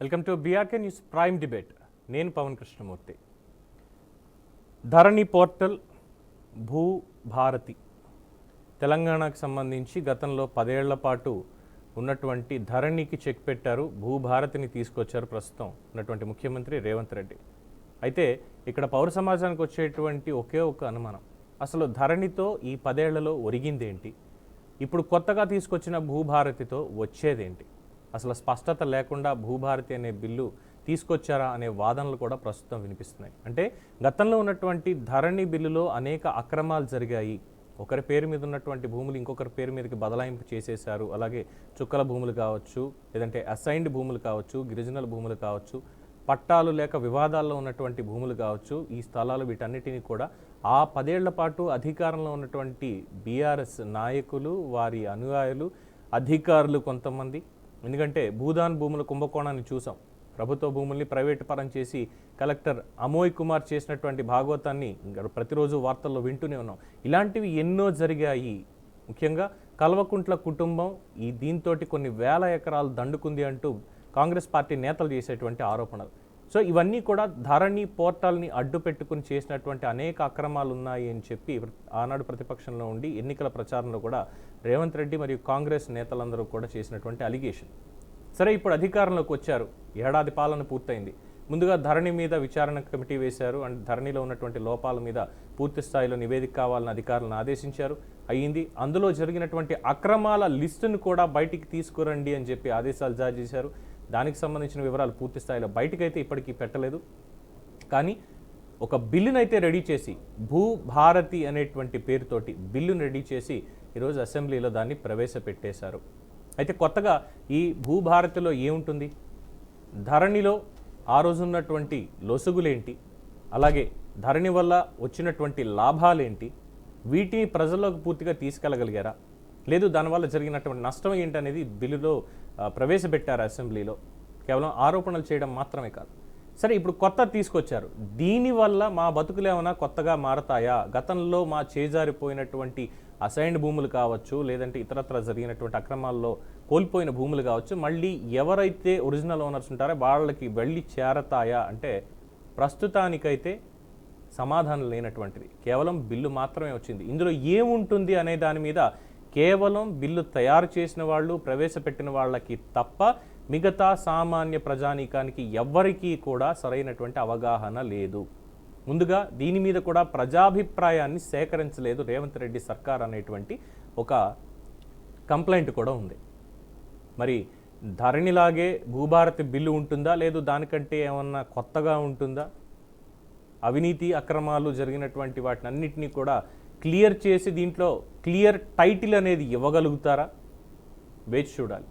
Welcome to BRK news prime debate. నేను పవన్ కృష్ణమూర్తి. ధరణి portal భూ భారతి తెలంగాణకు సంబంధించి గతంలో 10 ఏళ్ల పాటు ఉన్నటువంటి ధరణికి చెక్ పెట్టారు. భూభారతిని తీసుకొచ్చారు ప్రస్తుతం ఉన్నటువంటి ముఖ్యమంత్రి రేవంత్ రెడ్డి. అయితే ఇక్కడ పౌర సమాజానికి వచ్చేటువంటి ఒకే ఒక అనుమానం, అసలు ధరణితో ఈ 10 ఏళ్లలో ఒరిగిందేంటి, ఇప్పుడు కొత్తగా తీసుకొచ్చిన భూభారతితో వచ్చేదేంటి, అసలు స్పష్టత లేకుండా భూభారతి అనే బిల్లు తీసుకొచ్చారా అనే వాదనలు కూడా ప్రస్తుతం వినిపిస్తున్నాయి. అంటే గతంలో ఉన్నటువంటి ధరణి బిల్లులో అనేక అక్రమాలు జరిగాయి. ఒకరి పేరు మీద ఉన్నటువంటి భూములు ఇంకొకరి పేరు మీదకి బదలాయింపు చేసేశారు. అలాగే చుక్కల భూములు కావచ్చు, లేదంటే అసైన్డ్ భూములు కావచ్చు, గిరిజనుల భూములు కావచ్చు, పట్టాలు లేక వివాదాల్లో ఉన్నటువంటి భూములు కావచ్చు, ఈ స్థలాలు వీటన్నిటినీ కూడా ఆ 10 ఏళ్ల పాటు అధికారంలో ఉన్నటువంటి బీఆర్ఎస్ నాయకులు, వారి అనుయాయులు, అధికారులు కొంతమంది, ఎందుకంటే భూదాన్ భూముల కుంభకోణాన్ని చూసాం. ప్రభుత్వ భూముల్ని ప్రైవేటు పరం చేసి కలెక్టర్ అమోయ్ కుమార్ చేసినటువంటి భాగవతాన్ని ప్రతిరోజు వార్తల్లో వింటూనే ఉన్నాం. ఇలాంటివి ఎన్నో జరిగాయి. ముఖ్యంగా కల్వకుంట్ల కుటుంబం దీంతో కొన్ని వేల ఎకరాలు దండుకుంది అంటూ కాంగ్రెస్ పార్టీ నేతలు చేసేటువంటి ఆరోపణలు. సో ఇవన్నీ కూడా ధరణి పోర్టల్ని అడ్డు పెట్టుకుని చేసినటువంటి అనేక అక్రమాలు ఉన్నాయి అని చెప్పి ఆనాడు ప్రతిపక్షంలో ఉండి ఎన్నికల ప్రచారంలో కూడా రేవంత్ రెడ్డి మరియు కాంగ్రెస్ నేతలందరూ కూడా చేసినటువంటి అలిగేషన్. సరే, ఇప్పుడు అధికారంలోకి వచ్చారు, ఏడాది పాలన పూర్తయింది. ముందుగా ధరణి మీద విచారణ కమిటీ వేశారు అండ్ ధరణిలో ఉన్నటువంటి లోపాల మీద పూర్తి స్థాయిలో నివేదిక కావాలని అధికారులను ఆదేశించారు. అయ్యింది. అందులో జరిగినటువంటి అక్రమాల లిస్టును కూడా బయటికి తీసుకురండి అని చెప్పి ఆదేశాలు జారీ చేశారు. దానికి సంబంధించిన వివరాలు పూర్తి స్థాయిలో బయటకైతే ఇప్పటికీ పెట్టలేదు. కానీ ఒక బిల్లునైతే రెడీ చేసి, భూభారతి అనేటువంటి పేరుతోటి బిల్లును రెడీ చేసి ఈరోజు అసెంబ్లీలో దాన్ని ప్రవేశపెట్టేశారు. అయితే కొత్తగా ఈ భూభారతిలో ఏముంటుంది, ధరణిలో ఆ రోజు ఉన్నటువంటి లొసుగులేంటి, అలాగే ధరణి వల్ల వచ్చినటువంటి లాభాలేంటి, వీటిని ప్రజల్లోకి పూర్తిగా తీసుకెళ్ళగలిగారా, లేదు దానివల్ల జరిగినటువంటి నష్టం ఏంటనేది బిల్లులో ప్రవేశపెట్టారు అసెంబ్లీలో. కేవలం ఆరోపణలు చేయడం మాత్రమే కాదు. సరే, ఇప్పుడు కొత్త తీసుకొచ్చారు. దీనివల్ల మా బతుకులు ఏమైనా కొత్తగా మారతాయా, గతంలో మా చేజారిపోయినటువంటి అసైన్డ్ భూములు కావచ్చు, లేదంటే ఇతరత్ర జరిగినటువంటి అక్రమాల్లో కోల్పోయిన భూములు కావచ్చు, మళ్ళీ ఎవరైతే ఒరిజినల్ ఓనర్స్ ఉంటారో వాళ్ళకి వెళ్ళి చేరతాయా అంటే ప్రస్తుతానికైతే సమాధానం లేనటువంటిది. కేవలం బిల్లు మాత్రమే వచ్చింది. ఇందులో ఏముంటుంది అనే దాని మీద కేవలం బిల్లు తయారు చేసిన వాళ్ళు, ప్రవేశపెట్టిన వాళ్ళకి తప్ప మిగతా సామాన్య ప్రజానీకానికి ఎవ్వరికీ కూడా సరైనటువంటి అవగాహన లేదు. ముందుగా దీని మీద కూడా ప్రజాభిప్రాయాన్ని సేకరించలేదు రేవంత్ రెడ్డి సర్కార్ అనేటువంటి ఒక కంప్లైంట్ కూడా ఉంది. మరి ధరణిలాగే భూభారతి బిల్లు ఉంటుందా, లేదు దానికంటే ఏమన్నా కొత్తగా ఉంటుందా, అవినీతి అక్రమాలు జరిగినటువంటి వాటిని అన్నిటినీ కూడా క్లియర్ చేసి దీంట్లో క్లియర్ టైటిల్ అనేది ఇవ్వగలుగుతారా, వేచి చూడాలి.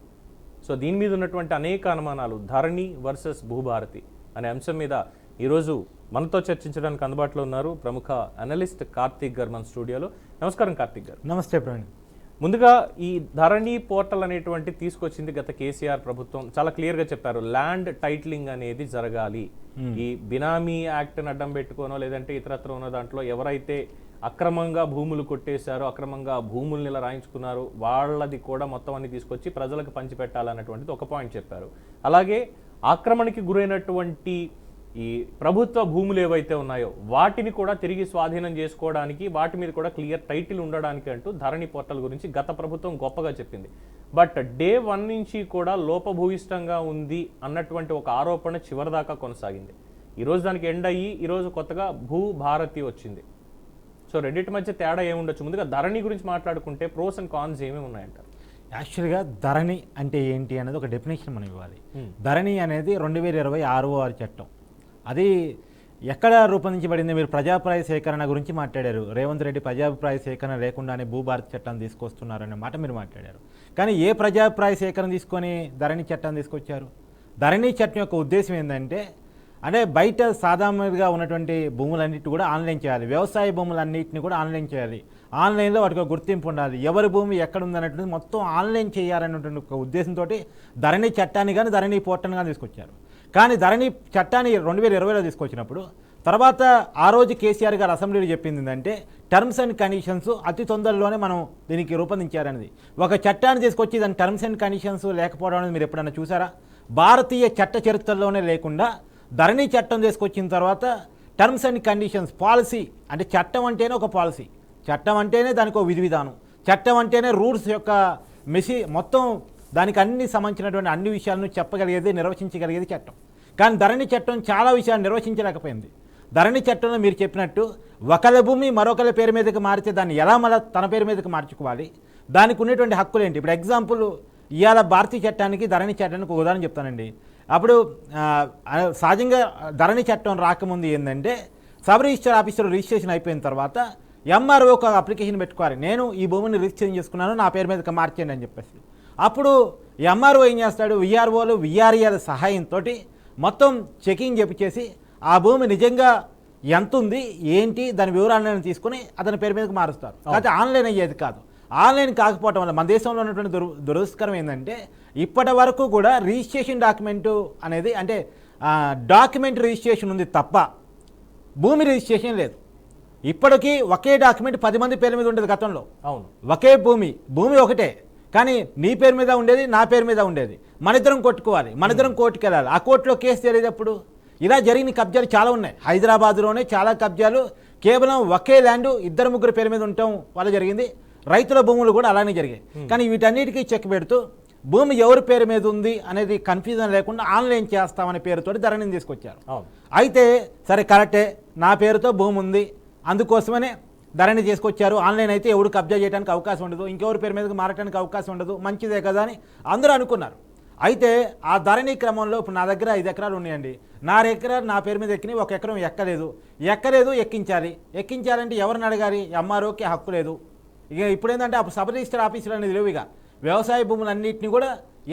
సో దీని మీద ఉన్నటువంటి అనేక అనుమానాలు, ధరణి వర్సెస్ భూభారతి అనే అంశం మీద ఈరోజు మనతో చర్చించడానికి అందుబాటులో ఉన్నారు ప్రముఖ అనలిస్ట్ కార్తీక్ గారు మన స్టూడియోలో. నమస్కారం కార్తీక్ గారు. నమస్తే ప్రవీణ్. ముందుగా ఈ ధరణి పోర్టల్ అనేటువంటి తీసుకొచ్చింది గత కేసీఆర్ ప్రభుత్వం. చాలా క్లియర్గా చెప్పారు, ల్యాండ్ టైటిలింగ్ అనేది జరగాలి. ఈ బినామీ యాక్ట్ని అడ్డం పెట్టుకోనో లేదంటే ఇతరత్ర ఉన్న దాంట్లో ఎవరైతే అక్రమంగా భూములు కొట్టేశారో, అక్రమంగా భూముల్ని ఇలా రాయించుకున్నారు, వాళ్ళది కూడా మొత్తం అన్ని తీసుకొచ్చి ప్రజలకు పంచిపెట్టాలన్నటువంటిది ఒక పాయింట్ చెప్పారు. అలాగే ఆక్రమణకి గురైనటువంటి ఈ ప్రభుత్వ భూములు ఏవైతే ఉన్నాయో వాటిని కూడా తిరిగి స్వాధీనం చేసుకోవడానికి, వాటి మీద కూడా క్లియర్ టైటిల్ ఉండడానికి అంటూ ధరణి పోర్టల్ గురించి గత ప్రభుత్వం గొప్పగా చెప్పింది. బట్ డే 1 నుంచి కూడా లోపభూయిష్టంగా ఉంది అన్నటువంటి ఒక ఆరోపణ చివరిదాకా కొనసాగింది. ఈరోజు దానికి ఎండ్ అయ్యి ఈరోజు కొత్తగా భూభారతి వచ్చింది. సో రెండింటి మధ్య తేడా ఏముండొచ్చు? ముందుగా ధరణి గురించి మాట్లాడుకుంటే ప్రోస్ అండ్ కాన్స్ ఏమేమి ఉన్నాయంటారు? యాక్చువల్గా ధరణి అంటే ఏంటి అనేది ఒక డెఫినేషన్ మనం ఇవ్వాలి. ధరణి అనేది 2026 చట్టం. అది ఎక్కడ రూపొందించబడింది? మీరు ప్రజాభిప్రాయ సేకరణ గురించి మాట్లాడారు. రేవంత్ రెడ్డి ప్రజాభిప్రాయ సేకరణ లేకుండానే భూభారతి చట్టాన్ని తీసుకొస్తున్నారనే మాట మీరు మాట్లాడారు. కానీ ఏ ప్రజాభిప్రాయ సేకరణ తీసుకొని ధరణి చట్టాన్ని తీసుకొచ్చారు? ధరణి చట్టం యొక్క ఉద్దేశం ఏంటంటే, అంటే బయట సాధారణంగా ఉన్నటువంటి భూములన్నిటి కూడా ఆన్లైన్ చేయాలి, వ్యవసాయ భూములన్నింటినీ కూడా ఆన్లైన్ చేయాలి, ఆన్లైన్లో వాటికి గుర్తింపు ఉండాలి, ఎవరి భూమి ఎక్కడ ఉందన్నటువంటి మొత్తం ఆన్లైన్ చేయాలన్నటువంటి ఒక ఉద్దేశంతో ధరణి చట్టాన్ని కానీ ధరణి పోర్టల్ని కానీ తీసుకొచ్చారు. కానీ ధరణి చట్టాన్ని 2020లో తీసుకొచ్చినప్పుడు తర్వాత ఆ రోజు కేసీఆర్ గారు అసెంబ్లీలో చెప్పింది ఏంటంటే, టర్మ్స్ అండ్ కండిషన్స్ అతి తొందరలోనే మనం దీనికి రూపొందించారనేది. ఒక చట్టాన్ని తీసుకొచ్చి దాని టర్మ్స్ అండ్ కండిషన్స్ లేకపోవడం అనేది మీరు ఎప్పుడన్నా చూసారా? భారతీయ చట్ట చరిత్రలోనే లేకుండా ధరణి చట్టం తీసుకొచ్చిన తర్వాత టర్మ్స్ అండ్ కండిషన్స్ పాలసీ అంటే చట్టం అంటేనే ఒక పాలసీ, చట్టం అంటేనే దానికి ఒక విధి విధానం, చట్టం అంటేనే రూల్స్ యొక్క మొత్తం దానికి అన్ని సంబంధించినటువంటి అన్ని విషయాలను చెప్పగలిగేది, నిర్వచించగలిగేది చట్టం. కానీ ధరణి చట్టం చాలా విషయాలు నిర్వచించలేకపోయింది. ధరణి చట్టంలో మీరు చెప్పినట్టు ఒకళ్ళ భూమి మరొకళ్ళ పేరు మీదకి మారితే దాన్ని ఎలా మళ్ళీ తన పేరు మీదకి మార్చుకోవాలి, దానికి ఉన్నటువంటి హక్కులు ఏంటి. ఇప్పుడు ఎగ్జాంపుల్ ఇవాళ భారతీయ చట్టానికి ధరణి చట్టానికి ఒక ఉదాహరణ చెప్తానండి. అప్పుడు సహజంగా ధరణి చట్టం రాకముందు ఏంటంటే సబ్ రిజిస్టర్ ఆఫీసర్ రిజిస్ట్రేషన్ అయిపోయిన తర్వాత ఎంఆర్ఓ ఒక అప్లికేషన్ పెట్టుకోవాలి, నేను ఈ భూమిని రిజిస్ట్రేషన్ చేసుకున్నాను నా పేరు మీదకి మార్చేయండి అని చెప్పేసి. అప్పుడు ఎంఆర్ఓ ఏం చేస్తాడు, విఆర్ఓలు విఆర్ఏల సహాయంతో మొత్తం చెకింగ్ చేపించేసి ఆ భూమి నిజంగా ఎంత ఉంది ఏంటి దాని వివరాలను తీసుకుని అతని పేరు మీదకి మారుస్తారు. అయితే ఆన్లైన్ అయ్యేది కాదు. ఆన్లైన్ కాకపోవడం వల్ల మన దేశంలో ఉన్నటువంటి దురదృష్టకరం ఏంటంటే ఇప్పటి వరకు కూడా రిజిస్ట్రేషన్ డాక్యుమెంటు అనేది అంటే డాక్యుమెంట్ రిజిస్ట్రేషన్ ఉంది తప్ప భూమి రిజిస్ట్రేషన్ లేదు. ఇప్పటికీ ఒకే డాక్యుమెంట్ 10 మంది పేరు మీద ఉండేది గతంలో. అవును, ఒకే భూమి ఒకటే, కానీ నీ పేరు మీద ఉండేది, నా పేరు మీద ఉండేది. మనిద్దరం కొట్టుకోవాలి, మనిద్దరం కోర్టుకు వెళ్ళాలి, ఆ కోర్టులో కేసు జరిగేటప్పుడు ఇలా జరిగిన కబ్జాలు చాలా ఉన్నాయి. హైదరాబాద్లోనే చాలా కబ్జాలు కేవలం ఒకే ల్యాండ్ 2-3 పేరు మీద ఉండటం వల్ల జరిగింది. రైతుల భూములు కూడా అలానే జరిగాయి. కానీ వీటన్నిటికీ చెక్ పెడుతూ భూమి ఎవరి పేరు మీద ఉంది అనేది కన్ఫ్యూజన్ లేకుండా ఆన్లైన్ చేస్తామనే పేరుతో ధరణిని తీసుకొచ్చారు. అయితే సరే కరెక్టే, నా పేరుతో భూమి ఉంది అందుకోసమనే ధరణి తీసుకొచ్చారు. ఆన్లైన్ అయితే ఎవరు కబ్జా చేయడానికి అవకాశం ఉండదు, ఇంకెవరి పేరు మీదకి మారడానికి అవకాశం ఉండదు, మంచిదే కదా అని అందరూ అనుకున్నారు. అయితే ఆ ధరణి క్రమంలో ఇప్పుడు నా దగ్గర 5 ఎకరాలు ఉన్నాయండి, 4 ఎకరాలు నా పేరు మీద ఎక్కినాయి, 1 ఎకరం ఎక్కలేదు ఎక్కించాలంటే ఎవరిని అడగాలి, ఎంఆర్ఓకి హక్కు లేదు. ఇక ఇప్పుడు ఏంటంటే అప్పుడు సబ్ రిజిస్టర్ ఆఫీసులు అనేది లేవు. ఇక వ్యవసాయ భూములన్నింటినీ కూడా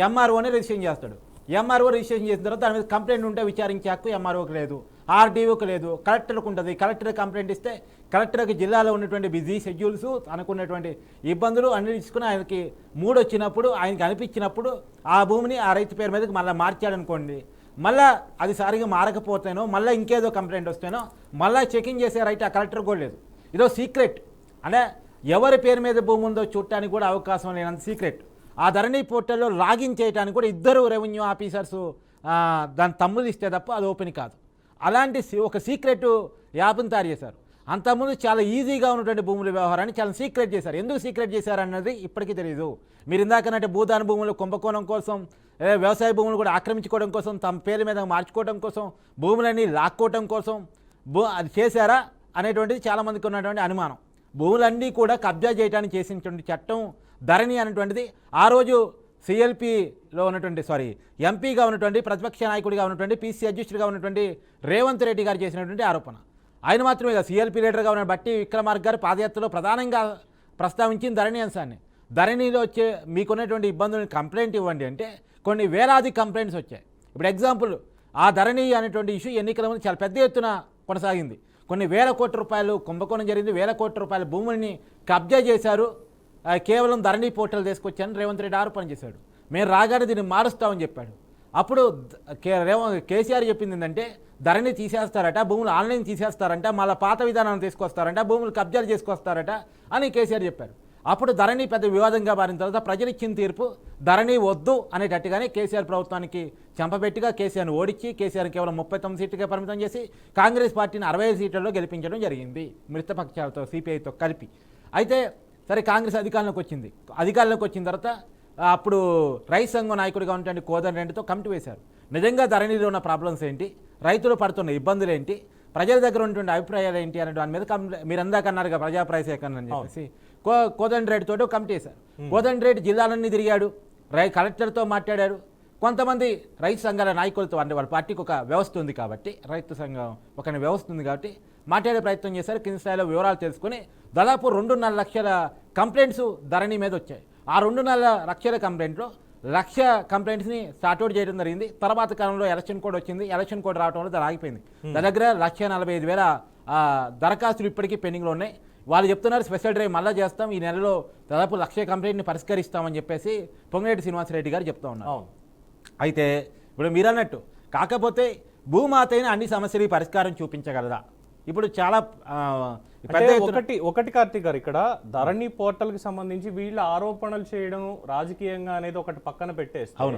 ఎంఆర్ఓనే రిజిస్ట్రేషన్ చేస్తాడు. ఎంఆర్ఓ రిజిస్ట్రేషన్ చేసిన తర్వాత దాని మీద కంప్లైంట్ ఉంటే విచారించే హక్కు ఎంఆర్ఓకి లేదు, ఆర్డీఓకి లేదు, కలెక్టర్కి ఉంటుంది. కలెక్టర్ కంప్లైంట్ ఇస్తే కలెక్టర్కి జిల్లాలో ఉన్నటువంటి బిజీ షెడ్యూల్స్ అనుకున్నటువంటి ఇబ్బందులు అన్ని తీసుకుని ఆయనకి మూడు వచ్చినప్పుడు ఆయనకి అనిపించినప్పుడు ఆ భూమిని ఆ రైతు పేరు మీదకి మళ్ళీ మార్చాడనుకోండి, మళ్ళీ అది సరిగా మారకపోతేనో మళ్ళీ ఇంకేదో కంప్లైంట్ వస్తేనో మళ్ళీ చెకింగ్ చేసే రైట్ ఆ కలెక్టర్ కూడా లేదు. ఇదో సీక్రెట్, అంటే ఎవరి పేరు మీద భూమి ఉందో చూడటానికి కూడా అవకాశం లేనంత సీక్రెట్. ఆ ధరణి పోర్టల్లో లాగిన్ చేయడానికి కూడా 2 రెవెన్యూ ఆఫీసర్స్ దాని తమ్ముడు ఇస్తే తప్ప అది ఓపెన్ కాదు. అలాంటి ఒక సీక్రెట్ యాప్ని తయారు చేశారు. అంతకుముందు చాలా ఈజీగా ఉన్నటువంటి భూముల వ్యవహారాన్ని చాలా సీక్రెట్ చేశారు. ఎందుకు సీక్రెట్ చేశారన్నది ఇప్పటికీ తెలియదు. మీరు ఇందాకనంటే భూదాన భూములు కుంభకోణం కోసం, వ్యవసాయ భూములు కూడా ఆక్రమించుకోవడం కోసం, తమ పేరు మీద మార్చుకోవడం కోసం, భూములన్నీ లాక్కోవడం కోసం అది చేశారా అనేటువంటిది చాలామందికి ఉన్నటువంటి అనుమానం. భూములన్నీ కూడా కబ్జా చేయడానికి చేసినటువంటి చట్టం ధరణి అనేటువంటిది ఆ రోజు సిఎల్పిలో ఉన్నటువంటి ఎంపీగా ఉన్నటువంటి ప్రతిపక్ష నాయకుడిగా ఉన్నటువంటి పీసీ అధ్యక్షుడిగా ఉన్నటువంటి రేవంత్ రెడ్డి గారు చేసినటువంటి ఆరోపణ. ఆయన మాత్రమే కాదు, సిఎల్పి లీడర్గా ఉన్న బట్టి విక్రమార్క గారు పాదయాత్రలో ప్రధానంగా ప్రస్తావించిన ధరణి అంశాన్ని. ధరణిలో వచ్చే మీకున్నటువంటి ఇబ్బందులను కంప్లైంట్ ఇవ్వండి అంటే కొన్ని వేలాది కంప్లైంట్స్ వచ్చాయి. ఇప్పుడు ఎగ్జాంపుల్ ఆ ధరణి అనేటువంటి ఇష్యూ ఎన్నికల ముందు చాలా పెద్ద ఎత్తున కొనసాగింది. కొన్ని వేల కోట్ల రూపాయలు కుంభకోణం జరిగింది, వేల కోట్ల రూపాయల భూముల్ని కబ్జా చేశారు, కేవలం ధరణి పోర్టల్ తీసుకొచ్చాను రేవంత్ రెడ్డి ఆరోపణ చేశాడు. మేము రాగానే దీన్ని మారుస్తామని చెప్పాడు. అప్పుడు కేసీఆర్ చెప్పింది ఏంటంటే ధరణి తీసేస్తారట, భూములు ఆన్లైన్ తీసేస్తారంట, మళ్ళీ పాత విధానాన్ని తీసుకొస్తారంట, భూములు కబ్జాలు చేసుకొస్తారట అని కేసీఆర్ చెప్పారు. అప్పుడు ధరణి పెద్ద వివాదంగా మారిన తర్వాత ప్రజలు ఇచ్చిన తీర్పు ధరణి వద్దు అనేటట్టుగానే కేసీఆర్ ప్రభుత్వానికి చెంపబెట్టిగా కేసీఆర్ని ఓడించి కేసీఆర్ కేవలం 39 సీట్లుగా పరిమితం చేసి కాంగ్రెస్ పార్టీని 65 సీట్లలో గెలిపించడం జరిగింది మిత్రపక్షాలతో సిపిఐతో కలిపి. అయితే సరే కాంగ్రెస్ అధికారంలోకి వచ్చిన తర్వాత అప్పుడు రైతు సంఘం నాయకుడిగా ఉన్నటువంటి కోదండరెడ్డితో కమిటీ వేశారు. నిజంగా ధరణిలో ఉన్న ప్రాబ్లమ్స్ ఏంటి, రైతులు పడుతున్న ఇబ్బందులు ఏంటి, ప్రజల దగ్గర ఉన్నటువంటి అభిప్రాయాలు ఏంటి అనే దాని మీద మీరు అందాక అన్నారుగా ప్రజాప్రాయ సేకరణ అని చెప్పేసి కోదండరెడ్డితో కమిటీ వేశారు. కోదండరెడ్డి జిల్లాలన్నీ తిరిగాడు, కలెక్టర్తో మాట్లాడాడు, కొంతమంది రైతు సంఘాల నాయకులతో, అంటే వాళ్ళ పార్టీకి ఒక వ్యవస్థ ఉంది కాబట్టి, రైతు సంఘం ఒక వ్యవస్థ ఉంది కాబట్టి మాట్లాడే ప్రయత్నం చేశారు. కింది స్థాయిలో వివరాలు తెలుసుకుని దాదాపు 2.5 లక్షల కంప్లైంట్స్ ధరణి మీద వచ్చాయి. ఆ 2.5 లక్షల కంప్లైంట్లో 1,00,000 కంప్లైంట్స్ని సార్ట్అవుట్ చేయడం జరిగింది. తర్వాత కాలంలో ఎలక్షన్ కోడ్ వచ్చింది, ఎలక్షన్ కోడ్ రావడం వల్ల ఆగిపోయింది. దాని దగ్గర 1,45,000 దరఖాస్తులు ఇప్పటికీ పెండింగ్లో ఉన్నాయి. వాళ్ళు చెప్తున్నారు స్పెషల్ డ్రైవ్ మళ్ళీ చేస్తాం, ఈ నెలలో దాదాపు 1,00,000 కంప్లైంట్ని పరిష్కరిస్తామని చెప్పేసి పొంగిరెడ్డి శ్రీనివాసరెడ్డి గారు చెప్తా ఉన్నారు. అయితే ఇప్పుడు మీరు అన్నట్టు కాకపోతే భూమాత అయిన అన్ని సమస్యలకి పరిష్కారం చూపించగలదా? ఇప్పుడు చాలా ఒకటి కార్తీక్ గారు, ఇక్కడ ధరణి పోర్టల్ కి సంబంధించి వీళ్ళ ఆరోపణలు చేయడం రాజకీయంగా అనేది ఒకటి పక్కన పెట్టేస్తే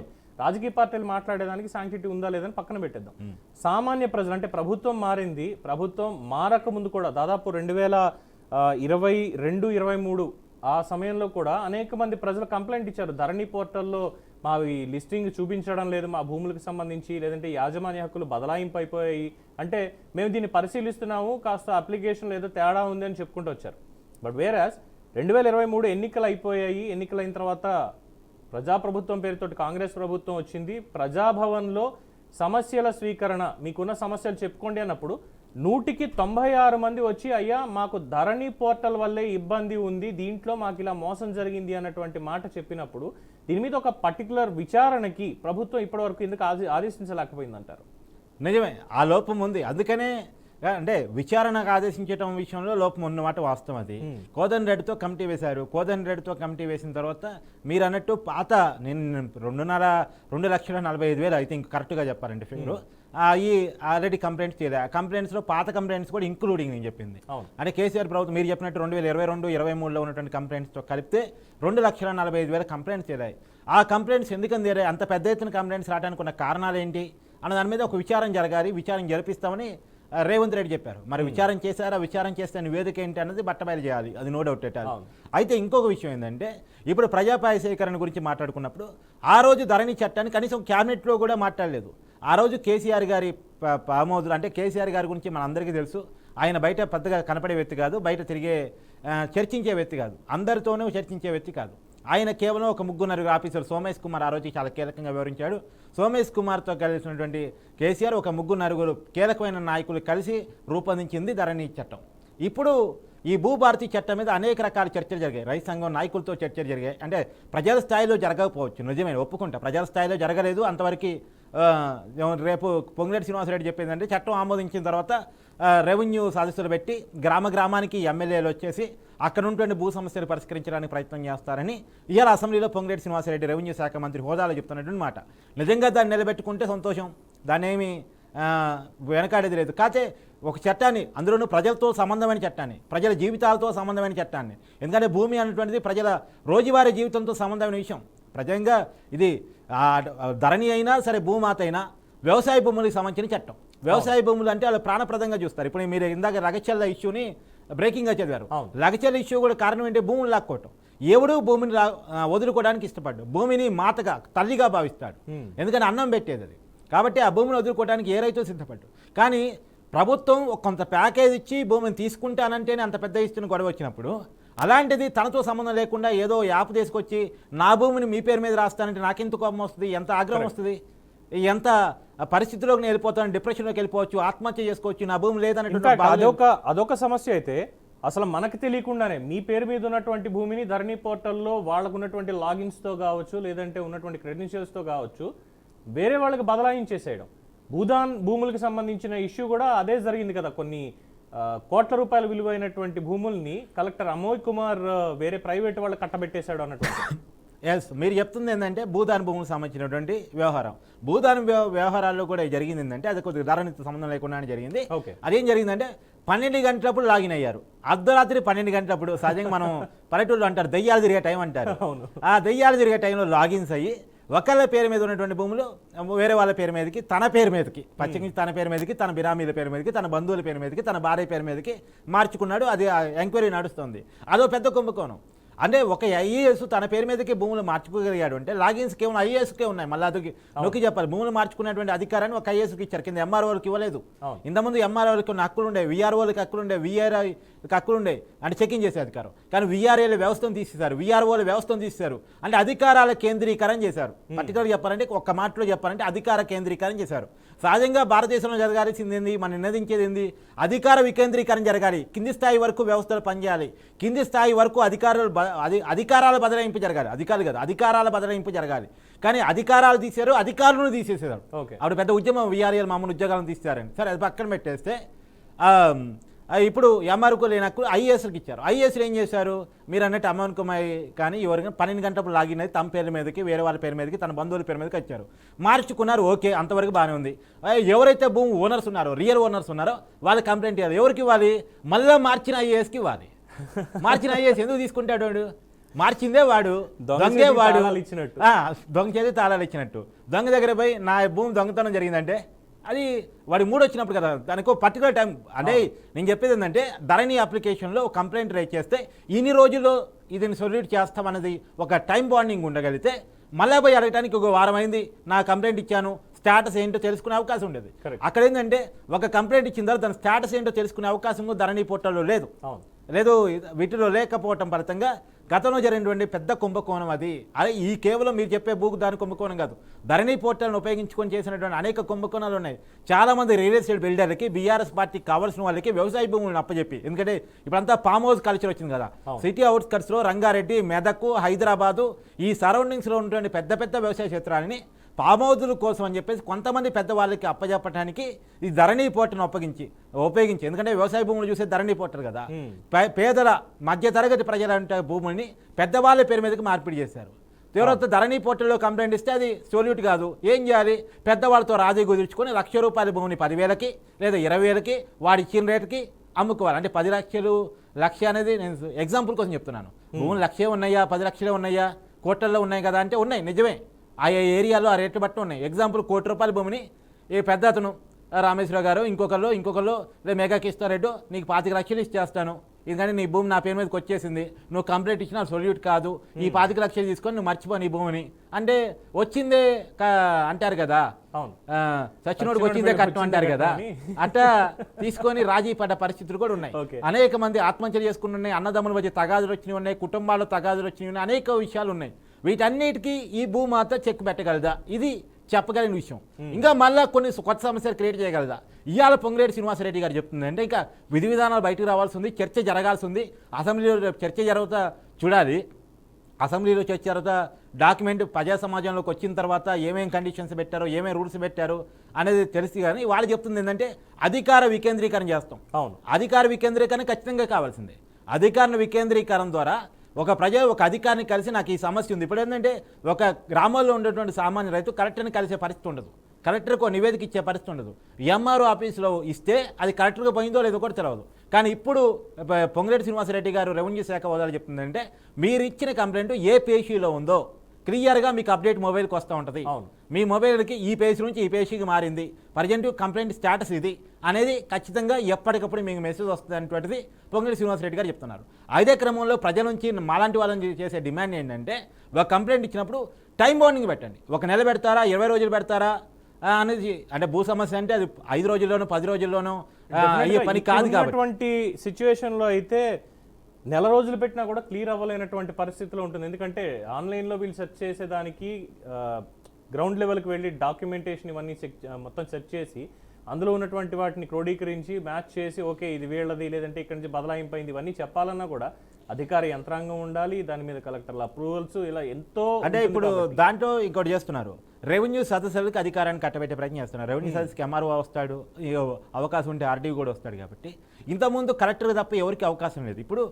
రాజకీయ పార్టీలు మాట్లాడేదానికి శాంక్టిటీ ఉందా లేదని పక్కన పెట్టేద్దాం. సామాన్య ప్రజలు అంటే ప్రభుత్వం మారింది, ప్రభుత్వం మారక ముందు కూడా దాదాపు 2022-23 ఆ సమయంలో కూడా అనేక మంది ప్రజలు కంప్లైంట్ ఇచ్చారు. ధరణి పోర్టల్లో మావి లిస్టింగ్ చూపించడం లేదు, మా భూములకు సంబంధించి, లేదంటే యాజమాన్య హక్కులు బదలాయింపు అయిపోయాయి, అంటే మేము దీన్ని పరిశీలిస్తున్నాము, కాస్త అప్లికేషన్ ఏదో తేడా ఉంది అని చెప్పుకుంటూ వచ్చారు. బట్ వేరాస్ 2023 ఎన్నికలు అయిపోయాయి. ఎన్నికలైన తర్వాత ప్రజాప్రభుత్వం పేరుతోటి కాంగ్రెస్ ప్రభుత్వం వచ్చింది. ప్రజాభవన్లో సమస్యల స్వీకరణ, మీకున్న సమస్యలు చెప్పుకోండి అన్నప్పుడు 196 మంది వచ్చి అయ్యా మాకు ధరణి పోర్టల్ వల్లే ఇబ్బంది ఉంది, దీంట్లో మాకు ఇలా మోసం జరిగింది అన్నటువంటి మాట చెప్పినప్పుడు దీని మీద ఒక పర్టికులర్ విచారణకి ప్రభుత్వం ఇప్పటివరకు ఎందుకు ఆదేశించలేకపోయిందంటారు? నిజమే, ఆ లోపం ఉంది. అందుకనే అంటే విచారణకు ఆదేశించడం విషయంలో లోపం ఉన్నమాట వాస్తవం. అది కోదండరెడ్డితో కమిటీ వేశారు. కోదండరెడ్డితో కమిటీ వేసిన తర్వాత మీరు అన్నట్టు పాత నేను 2,40,45,000 ఐ థింక్ కరెక్ట్గా చెప్పారండి ఫిగర్, ఈ ఆల్రెడీ కంప్లైంట్స్ చేయలేదు. ఆ కంప్లైంట్స్లో పాత కంప్లైంట్స్ కూడా ఇంక్లూడింగ్ నేను చెప్పింది. అంటే కేసీఆర్ ప్రభుత్వం మీరు చెప్పినట్టు 2022-23లో ఉన్నటువంటి కంప్లైంట్స్తో కలిపితే 2,45,000 కంప్లైంట్స్ చేరాయి. ఆ కంప్లైంట్స్ ఎందుకని చేరాయి, అంత పెద్ద ఎత్తున కంప్లైంట్స్ రావడానికి ఉన్న కారణాలు ఏంటి అన్న దాని మీద ఒక విచారణ జరగాలి, విచారణ జరిపిస్తామని రేవంత్ రెడ్డి చెప్పారు. మరి విచారణ చేశారా, విచారణ చేస్తే నివేదిక ఏంటి అన్నది బట్టబయలు చేయాలి, అది నో డౌట్ పెట్టాలి. అయితే ఇంకొక విషయం ఏంటంటే ఇప్పుడు ప్రజాపాయ సేకరణ గురించి మాట్లాడుకున్నప్పుడు ఆ రోజు ధరణి చట్టాన్ని కనీసం క్యాబినెట్లో కూడా మాట్లాడలేదు. ఆ రోజు కేసీఆర్ గారి ఆమోదులు, అంటే కేసీఆర్ గారి గురించి మనందరికీ తెలుసు, ఆయన బయట పెద్దగా కనపడే వ్యక్తి కాదు, బయట తిరిగే చర్చించే వ్యక్తి కాదు, అందరితోనూ చర్చించే వ్యక్తి కాదు. ఆయన కేవలం ఒక 3 ఆఫీసర్, సోమేష్ కుమార్ ఆ రోజు చాలా కీలకంగా వివరించాడు. సోమేష్ కుమార్తో కలిసినటువంటి కేసీఆర్ ఒక 3 కీలకమైన నాయకులు కలిసి రూపొందించింది ధరణి చట్టం. ఇప్పుడు ఈ భూభారతి చట్టం మీద అనేక రకాల చర్చలు జరిగాయి, రైతు సంఘం నాయకులతో చర్చలు జరిగాయి. అంటే ప్రజల స్థాయిలో జరగకపోవచ్చు, నిజమే ఒప్పుకుంటా, ప్రజల స్థాయిలో జరగలేదు అంతవరకు. రేపు పొంగులేటి శ్రీనివాసరెడ్డి చెప్పిందంటే చట్టం ఆమోదించిన తర్వాత రెవెన్యూ సదస్సులు పెట్టి గ్రామానికి ఎమ్మెల్యేలు వచ్చేసి అక్కడ ఉన్నటువంటి భూ సమస్యలు పరిష్కరించడానికి ప్రయత్నం చేస్తారని ఇవాళ అసెంబ్లీలో పొంగులేటి శ్రీనివాసరెడ్డి రెవెన్యూ శాఖ మంత్రి హోదాలో చెప్తున్నటువంటి మాట. నిజంగా దాన్ని నిలబెట్టుకుంటే సంతోషం, దాన్ని ఏమి వెనకాడేది లేదు. కాకపోతే ఒక చట్టాన్ని, అందులోనూ ప్రజలతో సంబంధమైన చట్టాన్ని, ప్రజల జీవితాలతో సంబంధమైన చట్టాన్ని, ఎందుకంటే భూమి అనేటువంటిది ప్రజల రోజువారీ జీవితంతో సంబంధమైన విషయం. ప్రజంగా ఇది ధరణి అయినా సరే, భూమాత అయినా వ్యవసాయ భూములకు సంబంధించిన చట్టం. వ్యవసాయ భూములు అంటే వాళ్ళు ప్రాణప్రదంగా చూస్తారు. ఇప్పుడు మీరు ఇందాక లగచర్ల ఇష్యూని బ్రేకింగ్గా చదివారు. లగచర్ల ఇష్యూ కూడా కారణం ఏంటి, భూములు లాక్కోవటం. ఎవడు భూమిని వదులుకోవడానికి ఇష్టపడ్డు, భూమిని మాతగా తల్లిగా భావిస్తాడు, ఎందుకని అన్నం పెట్టేది అది. కాబట్టి ఆ భూమిని వదులుకోవడానికి ఏ రైతు సిద్ధపడ్డు. కానీ ప్రభుత్వం కొంత ప్యాకేజ్ ఇచ్చి భూమిని తీసుకుంటానంటేనే అంత పెద్ద ఇస్తున్న గొడవ వచ్చినప్పుడు, అలాంటిది తనతో సంబంధం లేకుండా ఏదో యాప్ తీసుకొచ్చి నా భూమిని మీ పేరు మీద రాస్తానంటే నాకెంత కోపం వస్తుంది, ఎంత ఆగ్రహం వస్తుంది, ఎంత పరిస్థితిలోకి వెళ్ళిపోతాను, డిప్రెషన్లోకి వెళ్ళిపోవచ్చు, ఆత్మహత్య చేసుకోవచ్చు, నా భూమి లేదన్నటువంటి అదొక సమస్య. అయితే అసలు మనకు తెలియకుండానే మీ పేరు మీద ఉన్నటువంటి భూమిని ధరణి పోర్టల్లో వాళ్ళకు ఉన్నటువంటి లాగిన్స్తో కావచ్చు, లేదంటే ఉన్నటువంటి క్రెడెన్షియల్స్తో కావచ్చు, వేరే వాళ్ళకి బదలాయించేసేయడం. భూములకు సంబంధించిన ఇష్యూ కూడా అదే జరిగింది కదా. కొన్ని కోట్ల రూపాయల విలువైనటువంటి భూముల్ని కలెక్టర్ అమోయ్ కుమార్ వేరే ప్రైవేట్ వాళ్ళు కట్టబెట్టేశాడు అన్నటువంటి. ఎస్, మీరు చెప్తుంది ఏంటంటే భూదాన భూములకు సంబంధించినటువంటి వ్యవహారం. భూదాన వ్యవహారాల్లో కూడా జరిగింది ఏంటంటే అది కొద్దిగా ధరణితో సంబంధం లేకుండానే జరిగింది. అదేం జరిగిందంటే 12 గంటలప్పుడు లాగిన్ అయ్యారు. అర్ధరాత్రి 12 గంటలప్పుడు, సహజంగా మనం పల్లెటూళ్ళు అంటారు దెయ్యాలు తిరిగే టైం అంటారు. ఆ దెయ్యాలు తిరిగే టైంలో లాగిన్స్ అయ్యి ఒకళ్ళ పేరు మీద ఉన్నటువంటి భూములు వేరే వాళ్ళ పేరు మీదకి, తన పేరు మీదకి, పచ్చిమించి తన పేరు మీదకి, తన బిరామీల పేరు మీదకి, తన బంధువుల పేరు మీదకి, తన భార్య పేరు మీదకి మార్చుకున్నాడు. అది ఎంక్వైరీ నడుస్తుంది. అదో పెద్ద కుంభకోణం. అంటే ఒక ఐఏఎస్ తన పేరు మీదకి భూములు మార్చుకోగలిగాడు అంటే లాగిన్స్ కేవలం ఐఏఎస్కే ఉన్నాయి. మళ్ళీ అది నొక్కి చెప్పాలి, భూములు మార్చుకునేటువంటి అధికారాన్ని ఒక ఐఏఎస్కి ఇచ్చారు, కింద ఎంఆర్ఓలకు ఇవ్వలేదు. ఇంతకుముందు ఎంఆర్ఓలకు హక్కులు ఉండే, విఆర్ఓలకు హక్కులు ఉండే, విఆర్ఐకి హక్కులు ఉండే, అంటే చెకింగ్ చేసే అధికారం. కానీ విఆర్ఏల వ్యవస్థను తీసేశారు, విఆర్ఓల వ్యవస్థను తీసేశారు. అంటే అధికారాల కేంద్రీకరణ చేశారు. పర్టికులర్ చెప్పాలంటే, ఒక్క మాటలో చెప్పాలంటే అధికార కేంద్రీకరణ చేశారు. సహజంగా భారతదేశంలో జరగాల్సింది ఏంది, మనం నిర్ణయించేది ఏంది, అధికార వికేంద్రీకరణ జరగాలి. కింది స్థాయి వరకు వ్యవస్థలు పనిచేయాలి. కింది స్థాయి వరకు అధికారాల బదలాయింపు జరగాలి. అధికారాల బదలాయింపు జరగాలి. కానీ అధికారాలు తీశారు, అధికారులను తీసేసారు. అప్పుడు పెద్ద ఉద్యమం, విఆర్ఏలు మామూలు ఉద్యోగాలను తీస్తారని. సరే, అది పక్కన పెట్టేస్తే ఇప్పుడు ఎంఆర్ఓకు లేనప్పుడు ఐఏఎస్కి ఇచ్చారు. ఐఏఎస్లు ఏం చేశారు, మీరు అన్నట్టు అమోన్ కుమార్ కానీ ఎవరికైనా 12 గంటప్పుడు లాగిన్ అయితే తమ పేరు మీదకి, వేరే వాళ్ళ పేరు మీదకి, తన బంధువుల పేరు మీదకి వచ్చారు, మార్చుకున్నారు. ఓకే, అంతవరకు బాగానే ఉంది. ఎవరైతే భూమి ఓనర్స్ ఉన్నారో, రియల్ ఓనర్స్ ఉన్నారో వాళ్ళు కంప్లైంట్ ఇవ్వాలి. ఎవరికి ఇవ్వాలి, మళ్ళీ మార్చిన ఐఏఎస్కి ఇవ్వాలి. మార్చిన ఐఏఎస్ ఎందుకు తీసుకుంటాడు వాడు, మార్చిందే వాడు, దొంగ దొంగే చేతికి వాడు, తాళాలు ఇచ్చినట్టు. దొంగ చేతి తాళాలు ఇచ్చినట్టు. దొంగ దగ్గర పోయి నా భూమి దొంగతనం జరిగిందంటే అది వాడి మూడు వచ్చినప్పుడు కదా, దానికి పర్టికులర్ టైం. అంటే నేను చెప్పేది ఏంటంటే ధరణి అప్లికేషన్లో కంప్లైంట్ రైజ్ చేస్తే ఇన్ని రోజుల్లో ఇది సొల్యూట్ చేస్తామన్నది ఒక టైం బాండింగ్ ఉండగలిగితే మళ్ళీ పోయి అడగడానికి ఒక వారం అయింది నా కంప్లైంట్ ఇచ్చాను స్టేటస్ ఏంటో తెలుసుకునే అవకాశం ఉండేది. అక్కడ ఏంటంటే ఒక కంప్లైంట్ ఇచ్చిన తర్వాత దాని స్టేటస్ ఏంటో తెలుసుకునే అవకాశం ధరణి పోర్టల్లో లేదు. లేదు, వీటిలో లేకపోవటం ఫలితంగా గతంలో జరిగినటువంటి పెద్ద కుంభకోణం అది. అదే ఈ కేవలం మీరు చెప్పే భూకు దాని కుంభకోణం కాదు, ధరణి పోర్టల్ను ఉపయోగించుకొని చేసినటువంటి అనేక కుంభకోణాలు ఉన్నాయి. చాలామంది రియల్ ఎస్టేట్ బిల్డర్లకి బీఆర్ఎస్ పార్టీకి కావాల్సిన వాళ్ళకి వ్యవసాయ భూములను అప్పచెప్పి, ఎందుకంటే ఇప్పుడంతా ఫామ్ హౌస్ కల్చర్ వచ్చింది కదా, సిటీ అవుట్స్కట్స్లో రంగారెడ్డి, మెదక్, హైదరాబాదు ఈ సరౌండింగ్స్లో ఉన్నటువంటి పెద్ద పెద్ద వ్యవసాయ క్షేత్రాలని ఫామ్ హౌజుల కోసం అని చెప్పేసి కొంతమంది పెద్దవాళ్ళకి అప్పచెప్పడానికి ఈ ధరణి పోర్టల్ను ఉపయోగించి, ఎందుకంటే వ్యవసాయ భూములు చూసే ధరణి పోర్టల్ కదా, పేదల మధ్యతరగతి ప్రజల భూముల్ని పెద్దవాళ్ళ పేరు మీదకి మార్పిడి చేశారు. తీవ్రత ధరణి పోర్టల్లో కంప్లైంట్ ఇస్తే అది సొల్యూట్ కాదు. ఏం చేయాలి, పెద్దవాళ్ళతో రాజీ కుదుర్చుకొని ₹1,00,000 భూమిని 10,000కి లేదా 20,000కి వాడి ఇచ్చిన రేటుకి అమ్ముకోవాలి. అంటే 10 లక్షలు, లక్ష అనేది నేను ఎగ్జాంపుల్ కోసం చెప్తున్నాను. భూములు 1,00,000 ఉన్నాయా, 10 లక్షలే ఉన్నాయా, కోట్లలో ఉన్నాయి కదా అంటే ఉన్నాయి, నిజమే. ఆయా ఏరియాలో ఆ రేట్లు బట్టి ఉన్నాయి. ఎగ్జాంపుల్ ₹1,00,000 భూమిని ఈ పెద్ద అతను రామేశ్వరరావు గారు ఇంకొకళ్ళు లేదా మెగా కిస్తారెడ్డి నీకు 25 లక్షలు ఇచ్చేస్తాను, ఎందుకంటే నీ భూమి నా పేరు మీదకి వచ్చేసింది, నువ్వు కంప్లైంట్ ఇచ్చినా సొల్యూట్ కాదు, ఈ 25 లక్షలు తీసుకొని నువ్వు మర్చిపో నీ భూమిని అంటే వచ్చిందే అంటారు కదా, సచ్చినోడికి వచ్చిందే కట్టం అంటారు కదా, అట్లా తీసుకొని రాజీ పడ్డ పరిస్థితులు కూడా ఉన్నాయి. అనేక మంది ఆత్మహత్యలు చేసుకుని ఉన్నాయి, అన్నదమ్ముల మధ్య తగాదులు వచ్చినవి ఉన్నాయి, కుటుంబాల్లో తగాదులు వచ్చినవి ఉన్నాయి, అనేక విషయాలు ఉన్నాయి. వీటన్నిటికీ ఈ భూమాత చెక్ పెట్టగలదా, ఇది చెప్పగలిగిన విషయం. ఇంకా మళ్ళీ కొన్ని కొత్త సమస్యలు క్రియేట్ చేయగలదా, ఇవాళ పొంగులేటి శ్రీనివాసరెడ్డి గారు చెప్తుంది అంటే ఇంకా విధి విధానాలు బయటకు రావాల్సి ఉంది, చర్చ జరగాల్సి ఉంది, అసెంబ్లీలో చర్చ జరుగుతా చూడాలి. అసెంబ్లీలో చర్చ జరుగుతా డాక్యుమెంట్ ప్రజా సమాజంలోకి వచ్చిన తర్వాత ఏమేం కండిషన్స్ పెట్టారో, ఏమేం రూల్స్ పెట్టారు అనేది తెలిసి, కానీ వాళ్ళు చెప్తుంది ఏంటంటే అధికార వికేంద్రీకరణ చేస్తాం. అవును, అధికార వికేంద్రీకరణ ఖచ్చితంగా కావాల్సిందే. అధికార వికేంద్రీకరణ ద్వారా ఒక అధికారిని కలిసి నాకు ఈ సమస్య ఉంది. ఇప్పుడు ఏంటంటే ఒక గ్రామాల్లో ఉండేటువంటి సామాన్య రైతు కలెక్టర్ని కలిసే పరిస్థితి ఉండదు, కలెక్టర్కు నివేదిక ఇచ్చే పరిస్థితి ఉండదు. ఎంఆర్ఓ ఆఫీసులో ఇస్తే అది కలెక్టర్గా పోయిందో లేదో కూడా తెలియదు. కానీ ఇప్పుడు పొంగులేటి శ్రీనివాసరెడ్డి గారు రెవెన్యూ శాఖ హోదాలో చెప్తుందంటే మీరు ఇచ్చిన కంప్లైంట్ ఏ పేజీలో ఉందో క్లియర్గా మీకు అప్డేట్ మొబైల్కి వస్తూ ఉంటుంది. మీ మొబైల్కి ఈ పేజీ నుంచి ఈ పేజీకి మారింది, ప్రజెంట్ కంప్లైంట్ స్టేటస్ ఇది అనేది ఖచ్చితంగా ఎప్పటికప్పుడు మీకు మెసేజ్ వస్తుంది అనేటువంటిది పొంగులేటి శ్రీనివాసరెడ్డి గారు చెప్తున్నారు. అదే క్రమంలో ప్రజల నుంచి మాలాంటి వాళ్ళని చేసే డిమాండ్ ఏంటంటే ఒక కంప్లైంట్ ఇచ్చినప్పుడు టైం బౌండింగ్ పెట్టండి. 1 నెల పెడతారా, 20 రోజులు పెడతారా అనేది, అంటే భూ సమస్య అంటే అది 5 రోజుల్లోనూ 10 రోజుల్లోనూ అయ్యే పని కాదు. కాబట్టి సిచ్యువేషన్లో అయితే నెల రోజులు పెట్టినా కూడా క్లియర్ అవ్వలేనటువంటి పరిస్థితిలో ఉంటుంది. ఎందుకంటే ఆన్లైన్లో వీళ్ళు సెర్చ్ చేసేదానికి గ్రౌండ్ లెవెల్కి వెళ్ళి డాక్యుమెంటేషన్ ఇవన్నీ మొత్తం సెర్చ్ చేసి అందులో ఉన్నటువంటి వాటిని క్రోడీకరించి మ్యాచ్ చేసి ఓకే ఇది వీళ్ళది లేదంటే ఇక్కడి నుంచి బదలాయింపైంది ఇవన్నీ చెప్పాలన్నా కూడా అధికార యంత్రాంగం ఉండాలి, దాని మీద కలెక్టర్ల అప్రూవల్స్, ఇలా ఎంతో. అంటే ఇప్పుడు దాంట్లో ఇంకోటి చేస్తున్నారు, రెవెన్యూ సదస్సులకు అధికారాన్ని కట్టబెట్టే ప్రయత్నం చేస్తున్నారు. రెవెన్యూ సదస్సుకి ఎంఆర్ఓ వస్తాడు, అవకాశం ఉంటే ఆర్డీఓ కూడా వస్తాడు. కాబట్టి ఇంతకుముందు కలెక్టర్ తప్ప ఎవరికి అవకాశం లేదు. ఇప్పుడు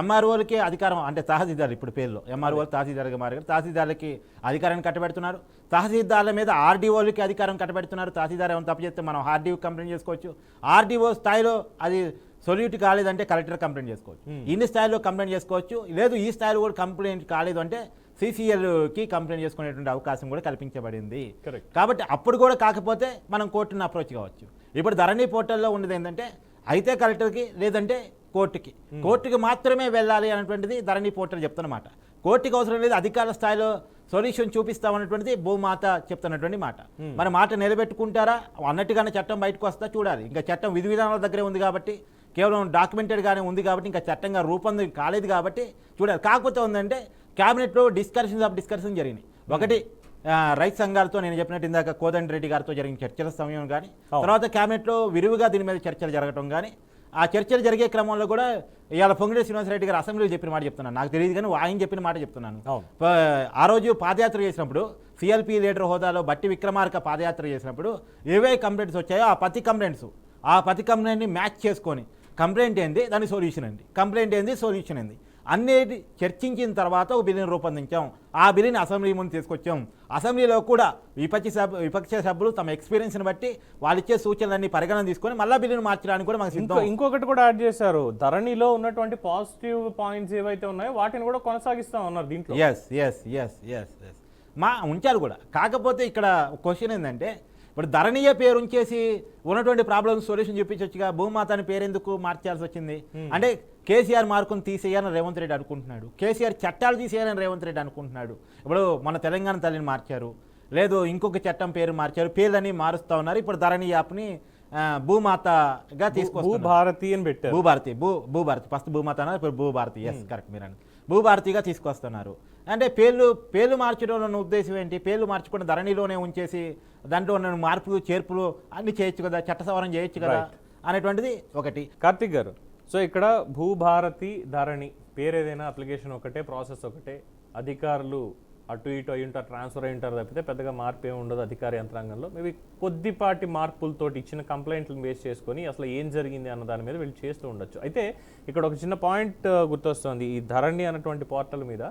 ఎంఆర్ఓలకే అధికారం, అంటే తహసీల్దార్ ఇప్పుడు పేర్లో ఎంఆర్ఓలు తహసీల్దార్గా మారారు, తహసీల్దార్లకి అధికారాన్ని కట్టబెడుతున్నారు. తహసీల్దార్ల మీద ఆర్డీఓలకి అధికారం కట్టబెడుతున్నారు. తహసీల్దార్ ఏమైనా తప్పు చేస్తే మనం ఆర్డీఓ కంప్లైంట్ చేసుకోవచ్చు. ఆర్డీఓ స్థాయిలో అది సొల్యూట్ కాలేదంటే కలెక్టర్ కంప్లైంట్ చేసుకోవచ్చు. ఇన్ని స్థాయిలో కంప్లైంట్ చేసుకోవచ్చు. లేదు ఈ స్థాయిలో కూడా కంప్లైంట్ కాలేదు అంటే CCLకి కంప్లైంట్ చేసుకునేటువంటి అవకాశం కూడా కల్పించబడింది. కాబట్టి అప్పుడు కూడా కాకపోతే మనం కోర్టును అప్రోచ్ కావచ్చు. ఇప్పుడు ధరణి పోర్టల్లో ఉన్నది ఏంటంటే అయితే కలెక్టర్కి లేదంటే కోర్టుకి మాత్రమే వెళ్ళాలి అనేటువంటిది ధరణి పోర్టల్ చెప్తున్నమాట. కోర్టుకి అవసరం లేదు, అధికార స్థాయిలో సొల్యూషన్ చూపిస్తామన్నటువంటిది భూమాత చెప్తున్నటువంటి మాట. మన మాట నిలబెట్టుకుంటారా అన్నట్టుగానే చట్టం బయటకు వస్తా చూడాలి. ఇంకా చట్టం విధి విధానాల దగ్గరే ఉంది కాబట్టి, కేవలం డాక్యుమెంటెడ్గానే ఉంది కాబట్టి, ఇంకా చట్టంగా రూపొంది కాలేదు కాబట్టి చూడాలి. కాకపోతే ఉందంటే క్యాబినెట్లో డిస్కషన్ జరిగినాయి. ఒకటి రైతు సంఘాలతో నేను చెప్పినట్టు ఇందాక కోదండ రెడ్డి గారితో జరిగిన చర్చల సమయం కానీ, తర్వాత క్యాబినెట్లో విరివిగా దీని మీద చర్చలు జరగడం కానీ, ఆ చర్చలు జరిగే క్రమంలో కూడా ఇవాళ పొంగులేటి శ్రీనివాసరెడ్డి గారు అసెంబ్లీలో చెప్పిన మాట చెప్తున్నాను, నాకు తెలియదు కానీ ఆయన చెప్పిన మాట చెప్తున్నాను. ఆ రోజు పాదయాత్ర చేసినప్పుడు CLP లీడర్ హోదాలో బట్టి విక్రమార్క పాదయాత్ర చేసినప్పుడు ఏవే కంప్లైంట్స్ వచ్చాయో ఆ ప్రతి కంప్లైంట్ని మ్యాచ్ చేసుకొని కంప్లైంట్ ఏంది దాని సొల్యూషన్ ఏంది, కంప్లైంట్ ఏంది సొల్యూషన్ ఏంది అన్నిటి చర్చించిన తర్వాత ఒక బిల్లుని రూపొందించాం. ఆ బిల్లుని అసెంబ్లీ ముందు తీసుకొచ్చాం. అసెంబ్లీలో కూడా విపక్ష సభ్యులు తమ ఎక్స్పీరియన్స్ని బట్టి వాళ్ళు ఇచ్చే సూచనలన్నీ పరిగణన తీసుకొని మళ్ళీ బిల్లుని మార్చడానికి కూడా మనకు సిద్ధం. ఇంకొకటి కూడా యాడ్ చేశారు, ధరణిలో ఉన్నటువంటి పాజిటివ్ పాయింట్స్ ఏవైతే ఉన్నాయో వాటిని కూడా కొనసాగిస్తా ఉన్నారు దీంట్లో. ఎస్ ఉంచారు కూడా. కాకపోతే ఇక్కడ క్వశ్చన్ ఏంటంటే, ఇప్పుడు ధరణీయ పేరు ఉంచేసి ఉన్నటువంటి ప్రాబ్లమ్స్ సొల్యూషన్ చూపించవచ్చుగా. భూమాత అని పేరు ఎందుకు మార్చాల్సి వచ్చింది? అంటే కేసీఆర్ మార్కును తీసేయాలని రేవంత్ రెడ్డి అనుకుంటున్నాడు, కేసీఆర్ చట్టాలు తీసేయాలని రేవంత్ రెడ్డి అనుకుంటున్నాడు. ఇప్పుడు మన తెలంగాణ తల్లిని మార్చారు, లేదు ఇంకొక చట్టం పేరు మార్చారు, పేర్లని మారుస్తూ ఉన్నారు. ఇప్పుడు ధరణి యాప్ని భూమాతగా తీసుకొస్తారు. భూభారతి అని పెట్టారు. భూభారతి ఫస్ట్ భూమాత అన్నారు, ఇప్పుడు భూభారతి. ఎస్ కరెక్ట్, మీరు భూభారతిగా తీసుకొస్తున్నారు. అంటే పేర్లు మార్చడంలో ఉద్దేశం ఏంటి? పేర్లు మార్చుకుని ధరణిలోనే ఉంచేసి దాంట్లో ఉన్న మార్పులు చేర్పులు అన్ని చేయొచ్చు కదా, చట్ట సవరణ చేయొచ్చు కదా అనేటువంటిది ఒకటి. కార్తిక్ గారు, సో ఇక్కడ భూభారతి ధరణి పేరు ఏదైనా అప్లికేషన్ ఒకటే, ప్రాసెస్ ఒకటే, అధికారులు అటు ఇటు అయి ఉంటారు, ట్రాన్స్ఫర్ అయి ఉంటారు తప్పితే పెద్దగా మార్పు ఏమి ఉండదు అధికార యంత్రాంగంలో. మేబీ కొద్దిపాటి మార్పులతో ఇచ్చిన కంప్లైంట్లను బేస్ చేసుకొని అసలు ఏం జరిగింది అన్న దాని మీద వీళ్ళు చేస్తూ ఉండొచ్చు. అయితే ఇక్కడ ఒక చిన్న పాయింట్ గుర్తొస్తుంది. ఈ ధరణి అన్నటువంటి పోర్టల్ మీద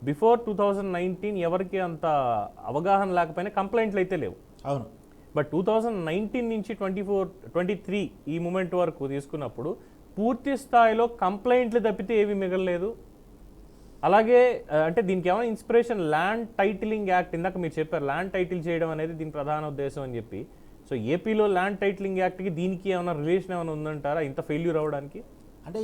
బిఫోర్ 2019 ఎవరికి అంత అవగాహన లేకపోయినా కంప్లైంట్లు అయితే లేవు. అవును. బట్ 2019 నుంచి 23 ఈ మూమెంట్ వరకు తీసుకున్నప్పుడు పూర్తి స్థాయిలో కంప్లైంట్లు తప్పితే ఏవి మిగలలేదు. అలాగే అంటే దీనికి ఏమైనా ఇన్స్పిరేషన్ ల్యాండ్ టైటిలింగ్ యాక్ట్, ఇందాక మీరు చెప్పారు ల్యాండ్ టైటిల్ చేయడం అనేది దీని ప్రధాన ఉద్దేశం అని చెప్పి. సో ఏపీలో ల్యాండ్ టైటిలింగ్ యాక్ట్కి దీనికి ఏమైనా రిలేషన్ ఏమైనా ఉందంటారా ఇంత ఫెయిల్యూర్ అవ్వడానికి? అంటే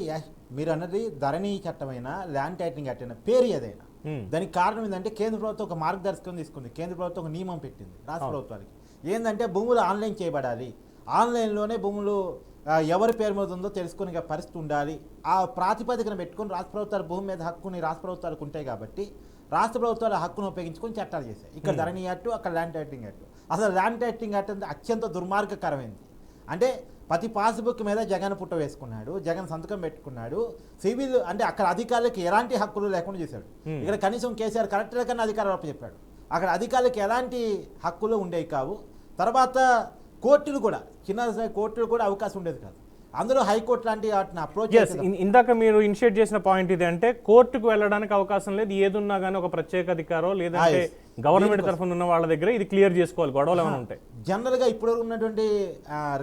మీరు అన్నది ధరణి చట్టమైనా ల్యాండ్ టైటిలింగ్ యాక్ట్ అయినా పేరు ఏదైనా దానికి కారణం ఏంటంటే కేంద్ర ప్రభుత్వం ఒక మార్గదర్శకం తీసుకుంది, కేంద్ర ప్రభుత్వం ఒక నియమం పెట్టింది రాష్ట్ర ప్రభుత్వానికి. ఏంటంటే భూములు ఆన్లైన్ చేయబడాలి, ఆన్లైన్లోనే భూములు ఎవరి పేరు మీద ఉందో తెలుసుకునే పరిస్థితి ఉండాలి. ఆ ప్రాతిపదికన పెట్టుకుని రాష్ట్ర ప్రభుత్వాల భూమి మీద హక్కుని రాష్ట్ర ప్రభుత్వాలకు ఉంటాయి కాబట్టి రాష్ట్ర ప్రభుత్వాల హక్కును ఉపయోగించుకొని చట్టాలు చేశాయి. ఇక్కడ ధరణి యాక్ట్, అక్కడ ల్యాండ్ టైటిలింగ్ యాక్ట్. అసలు ల్యాండ్ టైటిలింగ్ యాక్ట్ అంటే అత్యంత దుర్మార్గకరమైంది. అంటే ప్రతి పాస్బుక్ మీద జగన్ పుట్ట వేసుకున్నాడు, జగన్ సంతకం పెట్టుకున్నాడు. సివిల్ అంటే అక్కడ అధికారులకు ఎలాంటి హక్కులు లేకుండా చేశాడు. ఇక్కడ కనీసం కేసీఆర్ కలెక్టర్ కన్నా అధికారులు చెప్పాడు, అక్కడ అధికారులకు ఎలాంటి హక్కులు ఉండేవి కావు. తర్వాత కోర్టులు కూడా, చిన్న కోర్టులు కూడా అవకాశం ఉండేది కాదు. అందులో హైకోర్టు లాంటి వాటిని అప్రోచ్ ఇందాక మీరు ఇనిషియేట్ చేసిన పాయింట్ ఇది. అంటే కోర్టుకు వెళ్ళడానికి అవకాశం లేదు, ఏదున్నా కానీ ఒక ప్రత్యేక అధికారో లేదంటే గవర్నమెంట్ తరఫున ఉన్న వాళ్ళ దగ్గర ఇది క్లియర్ చేసుకోవాలి, గొడవలు ఏమైనా ఉంటాయి. జనరల్గా ఇప్పుడు ఉన్నటువంటి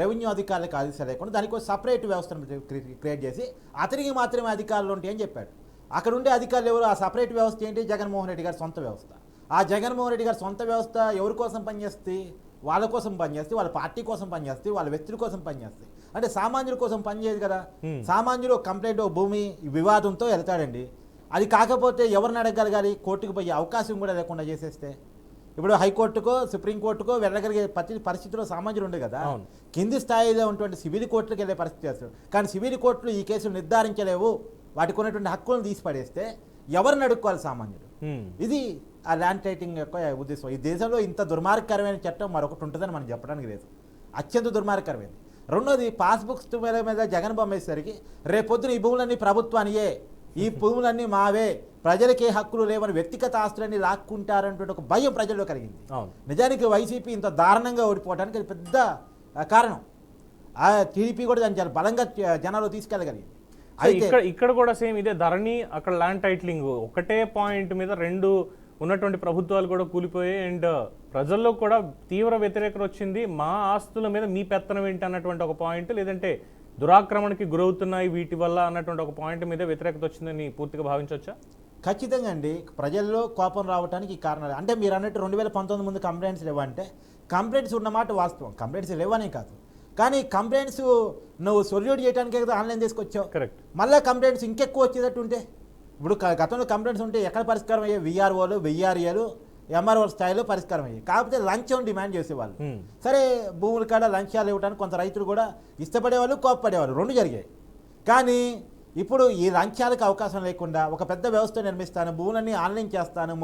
రెవెన్యూ అధికారులకు ఆదేశాలు లేకుండా దానికి సపరేట్ వ్యవస్థను క్రియేట్ చేసి అతనికి మాత్రమే అధికారులు ఉంటాయి అని చెప్పాడు. అక్కడ ఉండే అధికారులు ఎవరు? ఆ సపరేట్ వ్యవస్థ ఏంటి? జగన్మోహన్ రెడ్డి గారి సొంత వ్యవస్థ. ఆ జగన్మోహన్ రెడ్డి గారి సొంత వ్యవస్థ ఎవరి కోసం పనిచేస్తుంది? వాళ్ళ కోసం పనిచేస్తే, వాళ్ళ పార్టీ కోసం పనిచేస్తే, వాళ్ళ వ్యక్తుల కోసం పనిచేస్తాయి. అంటే సామాన్యుల కోసం పనిచేయదు కదా. సామాన్యుడు కంప్లైంట్ భూమి వివాదంతో వెళ్తాడండి, అది కాకపోతే ఎవరిని అడగగలగాలి? కోర్టుకు పోయే అవకాశం కూడా లేకుండా చేసేస్తే ఇప్పుడు హైకోర్టుకో సుప్రీంకోర్టుకో వెళ్ళగలిగే పరిస్థితిలో సామాన్యులు ఉండే కదా. కింది స్థాయిలో ఉన్నటువంటి సివిల్ కోర్టులకు వెళ్ళే పరిస్థితి చేస్తారు. కానీ సివిల్ కోర్టులు ఈ కేసులు నిర్ధారించలేవు, వాటికి ఉన్నటువంటి హక్కులను తీసి పడేస్తే ఎవరిని అడుక్కోవాలి సామాన్యుడు? ఇది ఆ ల్యాండ్ టైటిలింగ్ యొక్క ఉద్దేశం. ఈ దేశంలో ఇంత దుర్మార్గకరమైన చట్టం మరొకటి ఉంటుందని మనం చెప్పడానికి లేదు. అత్యంత దుర్మార్గకరమైనది. రెండోది, పాస్బుక్స్ మీద జగన్ బొమ్మ వేసేసరికి రేపొద్దున ఈ భూములన్నీ ప్రభుత్వానియే, ఈ భూములన్నీ మావే, ప్రజలకే హక్కులు లేవని వ్యక్తిగత ఆస్తులన్నీ లాక్కుంటారనేటువంటి ఒక భయం ప్రజల్లో కలిగింది. నిజానికి వైసీపీ ఇంత దారుణంగా ఓడిపోవడానికి అది పెద్ద కారణం. ఆ టీడీపీ కూడా దాన్ని చాలా బలంగా జనాల్లో తీసుకెళ్ళగలిగింది. ఇక్కడ కూడా సేమ్ ఇదే ధరణి, అక్కడ ల్యాండ్ టైటిలింగ్ ఒకటే పాయింట్ మీద రెండు ఉన్నటువంటి ప్రభుత్వాలు కూడా కూలిపోయాయి. అండ్ ప్రజల్లో కూడా తీవ్ర వ్యతిరేకత వచ్చింది. మా ఆస్తుల మీద మీ పెత్తనం ఏంటి అన్నటువంటి ఒక పాయింట్, లేదంటే దురాక్రమణకి గురవుతున్నాయి వీటి వల్ల అన్నటువంటి ఒక పాయింట్ మీద వ్యతిరేకత వచ్చిందని పూర్తిగా భావించవచ్చా? ఖచ్చితంగా అండి. ప్రజల్లో కోపం రావడానికి ఈ కారణాలు. అంటే మీరు అన్నట్టు 2019 ముందు కంప్లైంట్స్ లేవంటే కంప్లైంట్స్ ఉన్నమాట వాస్తవం, కంప్లైంట్స్ లేవనే కాదు. కానీ కంప్లైంట్స్ నువ్వు సొల్యూట్ చేయడానికే కదా ఆన్లైన్ తీసుకొచ్చావు. కరెక్ట్. మళ్ళీ కంప్లైంట్స్ ఇంకెక్కువ వచ్చేటట్టు ఉంటే, ఇప్పుడు గతంలో కంప్లైంట్స్ ఉంటే ఎక్కడ పరిష్కారం అయ్యే? విఆర్ఓలు, విఆర్ఏలు, ఎంఆర్ఓ స్థాయిలో పరిష్కారం అయ్యాయి. కాకపోతే లంచం డిమాండ్ చేసేవాళ్ళు. సరే, భూముల కాడ లంచాలు ఇవ్వడానికి కొంత రైతులు కూడా ఇష్టపడేవాళ్ళు, కోప్పడేవాళ్ళు, రెండు జరిగాయి. కానీ ఇప్పుడు ఈ లంచాలకు అవకాశం లేకుండా ఒక పెద్ద వ్యవస్థ నిర్మిస్తాను, భూములన్నీ ఆన్లైన్ చేస్తాను,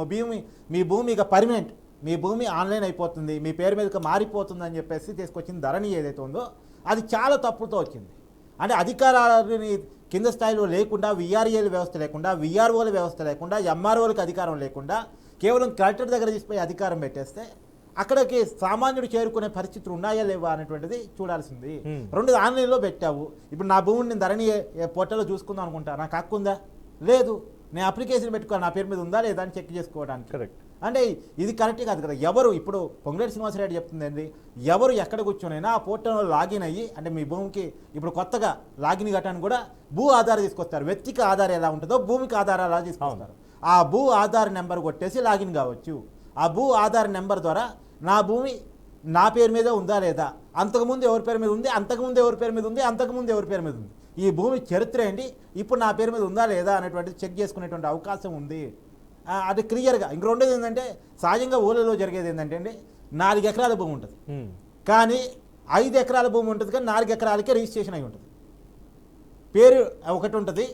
మీ భూమి ఇక పర్మనెంట్, మీ భూమి ఆన్లైన్ అయిపోతుంది, మీ పేరు మీదకి మారిపోతుంది అని చెప్పేసి తీసుకొచ్చిన ధరణి ఏదైతే ఉందో అది చాలా తప్పులతో వచ్చింది. అంటే అధికారాలని కింద స్థాయిలో లేకుండా, విఆర్ఏల వ్యవస్థ లేకుండా, విఆర్ఓల వ్యవస్థ లేకుండా, ఎంఆర్ఓలకు అధికారం లేకుండా కేవలం కలెక్టర్ దగ్గర తీసుకుపోయి అధికారం పెట్టేస్తే అక్కడికి సామాన్యుడు చేరుకునే పరిస్థితులు ఉన్నాయా లేవా అనేటువంటిది చూడాల్సింది. రెండు ఆన్లైన్లో పెట్టావు. ఇప్పుడు నా భూమిని నేను ధరణి పోర్టల్లో చూసుకుందాం అనుకుంటా, నాకు హక్కు ఉందా? లేదు, నేను అప్లికేషన్ పెట్టుకోవాలి, నా పేరు మీద ఉందా లేదా అని చెక్ చేసుకోవడానికి. కరెక్ట్. అంటే ఇది కరెక్టే కాదు కదా. ఎవరు ఇప్పుడు పొంగులేటి శ్రీనివాసరెడ్డి చెప్తుందండి, ఎవరు ఎక్కడ కూర్చొనైనా ఆ పోర్టల్లో లాగిన్ అయ్యి, అంటే మీ భూమికి ఇప్పుడు కొత్తగా లాగిన్ కట్టడానికి కూడా భూ ఆధార్ తీసుకొస్తారు. వ్యక్తికి ఆధార్ ఎలా ఉంటుందో భూమికి ఆధార్ అలా తీసుకొస్తారు. ఆ భూ ఆధార్ నెంబర్ కొట్టేసి లాగిన్ కావచ్చు. ఆ భూ ఆధార్ నెంబర్ ద్వారా నా భూమి నా పేరు మీద ఉందా లేదా, అంతకుముందు ఎవరి పేరు మీద ఉంది, అంతకుముందు ఎవరి పేరు మీద ఉంది, అంతకుముందు ఎవరి పేరు మీద ఉంది, ఈ భూమి చరిత్ర ఏంటి, ఇప్పుడు నా పేరు మీద ఉందా లేదా అనేటువంటిది చెక్ చేసుకునేటువంటి అవకాశం ఉంది. అది క్లియర్గా. ఇంక రెండోది ఏంటంటే, సహజంగా ఊళ్ళలో జరిగేది ఏంటంటే అండి, 4 ఎకరాల భూమి ఉంటుంది, కానీ 5 ఎకరాల భూమి ఉంటుంది, కానీ 4 ఎకరాలకే రిజిస్ట్రేషన్ అయి ఉంటుంది. పేరు ఒకటి ఉంటుంది,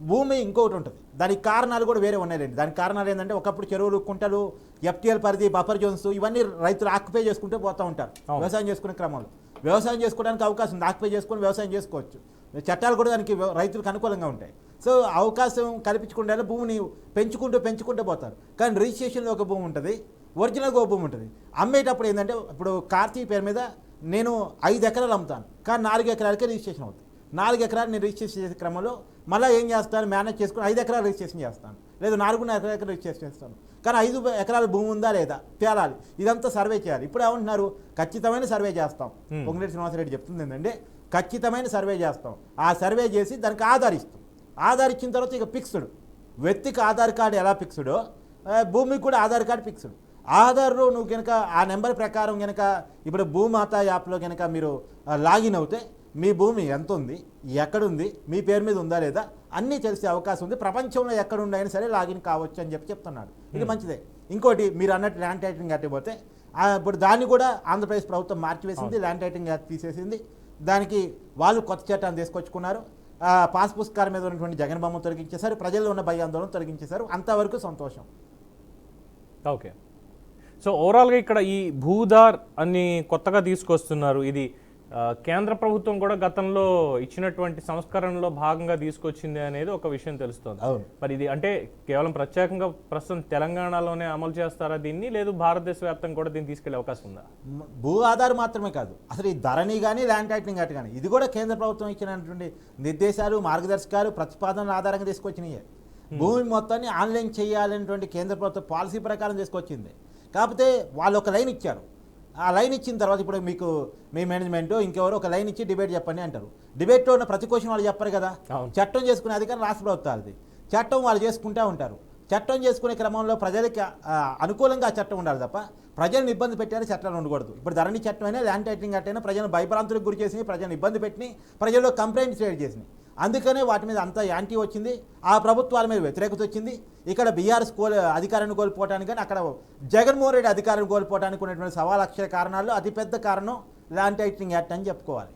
భూమి ఇంకొకటి ఉంటుంది. దానికి కారణాలు కూడా వేరే ఉన్నాయండి. దానికి కారణాలు ఏంటంటే, ఒకప్పుడు చెరువులు, కుంటలు, ఎఫ్టీఎల్ పరిధి, బఫర్ జోన్స్ ఇవన్నీ రైతులు ఆక్యుపై చేసుకుంటూ పోతూ ఉంటారు వ్యవసాయం చేసుకునే క్రమంలో. వ్యవసాయం చేసుకోవడానికి అవకాశం ఉంది, ఆక్యుపై చేసుకొని వ్యవసాయం చేసుకోవచ్చు. చట్టాలు కూడా దానికి రైతులకు అనుకూలంగా ఉంటాయి. సో అవకాశం కల్పించుకుంటే భూమిని పెంచుకుంటూ పోతారు. కానీ రిజిస్ట్రేషన్లో ఒక భూమి ఉంటుంది, ఒరిజినల్గా ఒక భూమి ఉంటుంది. అమ్మేటప్పుడు ఏంటంటే, ఇప్పుడు కార్తీక్ పేరు మీద నేను 5 ఎకరాలు అమ్ముతాను, కానీ 4 ఎకరాలకే రిజిస్ట్రేషన్ అవుతుంది. 4 ఎకరాలు నేను రిజిస్ట్రేషన్ చేసే క్రమంలో మళ్ళీ ఏం చేస్తాను, మేనేజ్ చేసుకుని 5 ఎకరాలు రిజిస్ట్రేషన్ చేస్తాను, లేదా 4.5 ఎకరాలు రిజిస్ట్రేషన్ చేస్తాను. కానీ 5 ఎకరాల భూమి ఉందా లేదా తేలాలి. ఇదంతా సర్వే చేయాలి. ఇప్పుడు ఏమంటున్నారు, ఖచ్చితమైన సర్వే చేస్తాం. పొంగులేటి శ్రీనివాసరెడ్డి చెప్తుంది ఏంటంటే, ఖచ్చితమైన సర్వే చేస్తాం. ఆ సర్వే చేసి దానికి ఆధారిస్తాం. ఆధార్ ఇచ్చిన తర్వాత ఇక ఫిక్స్డ్, వ్యక్తికి ఆధార్ కార్డు ఎలా ఫిక్స్డో భూమికి కూడా ఆధార్ కార్డు ఫిక్స్డ్. ఆధార్లో నువ్వు కనుక ఆ నెంబర్ ప్రకారం కనుక ఇప్పుడు భూమాత యాప్లో కనుక మీరు లాగిన్ అవుతే మీ భూమి ఎంత ఉంది, ఎక్కడుంది, మీ పేరు మీద ఉందా లేదా అన్నీ తెలిసే అవకాశం ఉంది. ప్రపంచంలో ఎక్కడుండైనా సరే లాగిన్ కావచ్చు అని చెప్తున్నాడు. ఇది మంచిదే. ఇంకోటి మీరు అన్నట్టు ల్యాండ్ టైటిలింగ్ యాక్ట్ పోతే ఇప్పుడు దాన్ని కూడా ఆంధ్రప్రదేశ్ ప్రభుత్వం మార్చివేసింది, ల్యాండ్ టైటిలింగ్ యాక్ట్ తీసేసింది. దానికి వాళ్ళు కొత్త చట్టాన్ని తీసుకొచ్చుకున్నారు. పాస్ పుస్తకాల మీద ఉన్నటువంటి జగన్ బొమ్మ తొలగించేశారు, ప్రజల్లో ఉన్న భయాందోళన తొలగించేశారు. అంతవరకు సంతోషం. ఓకే. సో ఓవరాల్గా ఇక్కడ ఈ భూధార్ అని కొత్తగా తీసుకొస్తున్నారు. ఇది కేంద్ర ప్రభుత్వం కూడా గతంలో ఇచ్చినటువంటి సంస్కరణలో భాగంగా తీసుకొచ్చింది అనేది ఒక విషయం తెలుస్తుంది. మరి ఇది అంటే కేవలం ప్రత్యేకంగా ప్రస్తుతం తెలంగాణలోనే అమలు చేస్తారా దీన్ని, లేదు భారతదేశ వ్యాప్తంగా కూడా దీన్ని తీసుకెళ్లే అవకాశం ఉందా? భూ ఆధార్ మాత్రమే కాదు, అసలు ఈ ధరణి కానీ ల్యాండ్ టైటిలింగ్ యాక్ట్ కానీ ఇది కూడా కేంద్ర ప్రభుత్వం ఇచ్చినటువంటి నిర్దేశాలు, మార్గదర్శకాలు, ప్రతిపాదనల ఆధారంగా తీసుకొచ్చినాయి. భూమి మొత్తాన్ని ఆన్లైన్ చేయాలనేటువంటి కేంద్ర ప్రభుత్వం పాలసీ ప్రకారం తీసుకొచ్చింది. కాకపోతే వాళ్ళు ఒక లైన్ ఇచ్చారు. ఆ లైన్ ఇచ్చిన తర్వాత ఇప్పుడు మీకు మీ మేనేజ్మెంట్ ఇంకెవరో ఒక లైన్ ఇచ్చి డిబేట్ చెప్పండి అంటారు. డిబేట్లో ఉన్న ప్రతి క్వశ్చన్ వాళ్ళు చెప్పరు కదా. చట్టం చేసుకునే అధికారం రాష్ట్ర ప్రభుత్వాలది. చట్టం వాళ్ళు చేసుకుంటూ ఉంటారు. చట్టం చేసుకునే క్రమంలో ప్రజలకి అనుకూలంగా ఆ చట్టం ఉండాలి తప్ప ప్రజలను ఇబ్బంది పెట్టారు చట్టాలు ఉండకూడదు. ఇప్పుడు ధరణి చట్టం అయినా, ల్యాండ్ టైటిలింగ్ యాక్ట్ అయినా ప్రజలను భయభ్రాంతులకు గురి చేసి, ప్రజలను ఇబ్బంది పెట్టి, ప్రజల్లో కంప్లైంట్స్ క్రియేట్ చేసినాయి. అందుకనే వాటి మీద అంతా యాంటీ వచ్చింది. ఆ ప్రభుత్వాల మీద వ్యతిరేకత వచ్చింది. ఇక్కడ బీఆర్ఎస్ అధికారాన్ని కోల్పోవడానికి, కానీ అక్కడ జగన్మోహన్ రెడ్డి అధికారాన్ని కోల్పోవడానికి ఉన్నటువంటి సవాలక్షర కారణాల్లో అతిపెద్ద కారణం ల్యాండ్ టైటిలింగ్ యాక్ట్ అని చెప్పుకోవాలి.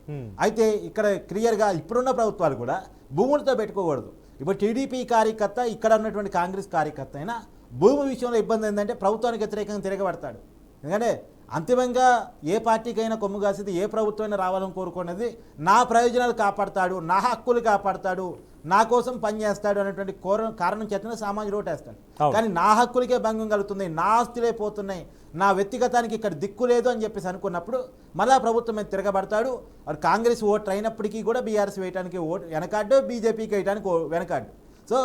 అయితే ఇక్కడ క్లియర్గా ఇప్పుడున్న ప్రభుత్వాలు కూడా భూములతో పెట్టుకోకూడదు. ఇప్పుడు టీడీపీ కార్యకర్త, ఇక్కడ ఉన్నటువంటి కాంగ్రెస్ కార్యకర్త అయినా భూమి విషయంలో ఇబ్బంది ఏంటంటే ప్రభుత్వానికి వ్యతిరేకంగా తిరగబడతాడు. ఎందుకంటే అంతిమంగా ఏ పార్టీకైనా కొమ్ము కాసేది, ఏ ప్రభుత్వమైనా రావాలని కోరుకునేది నా ప్రయోజనాలు కాపాడతాడు, నా హక్కులు కాపాడతాడు, నా కోసం పనిచేస్తాడు అనేటువంటి కారణం చేతనే సామాన్యుడు ఓటేస్తాడు. కానీ నా హక్కులకే భంగం కలుగుతుంది, నా ఆస్తులే పోతున్నాయి, నా వ్యక్తిగతానికి ఇక్కడ దిక్కు లేదు అని చెప్పేసి అనుకున్నప్పుడు మళ్ళా ప్రభుత్వం మీద తిరగబడతాడు. కాంగ్రెస్ ఓటర్ అయినప్పటికీ కూడా బీఆర్ఎస్ వేయడానికి వెనకాడు, బీజేపీకి వేయడానికి వెనకాడు. సో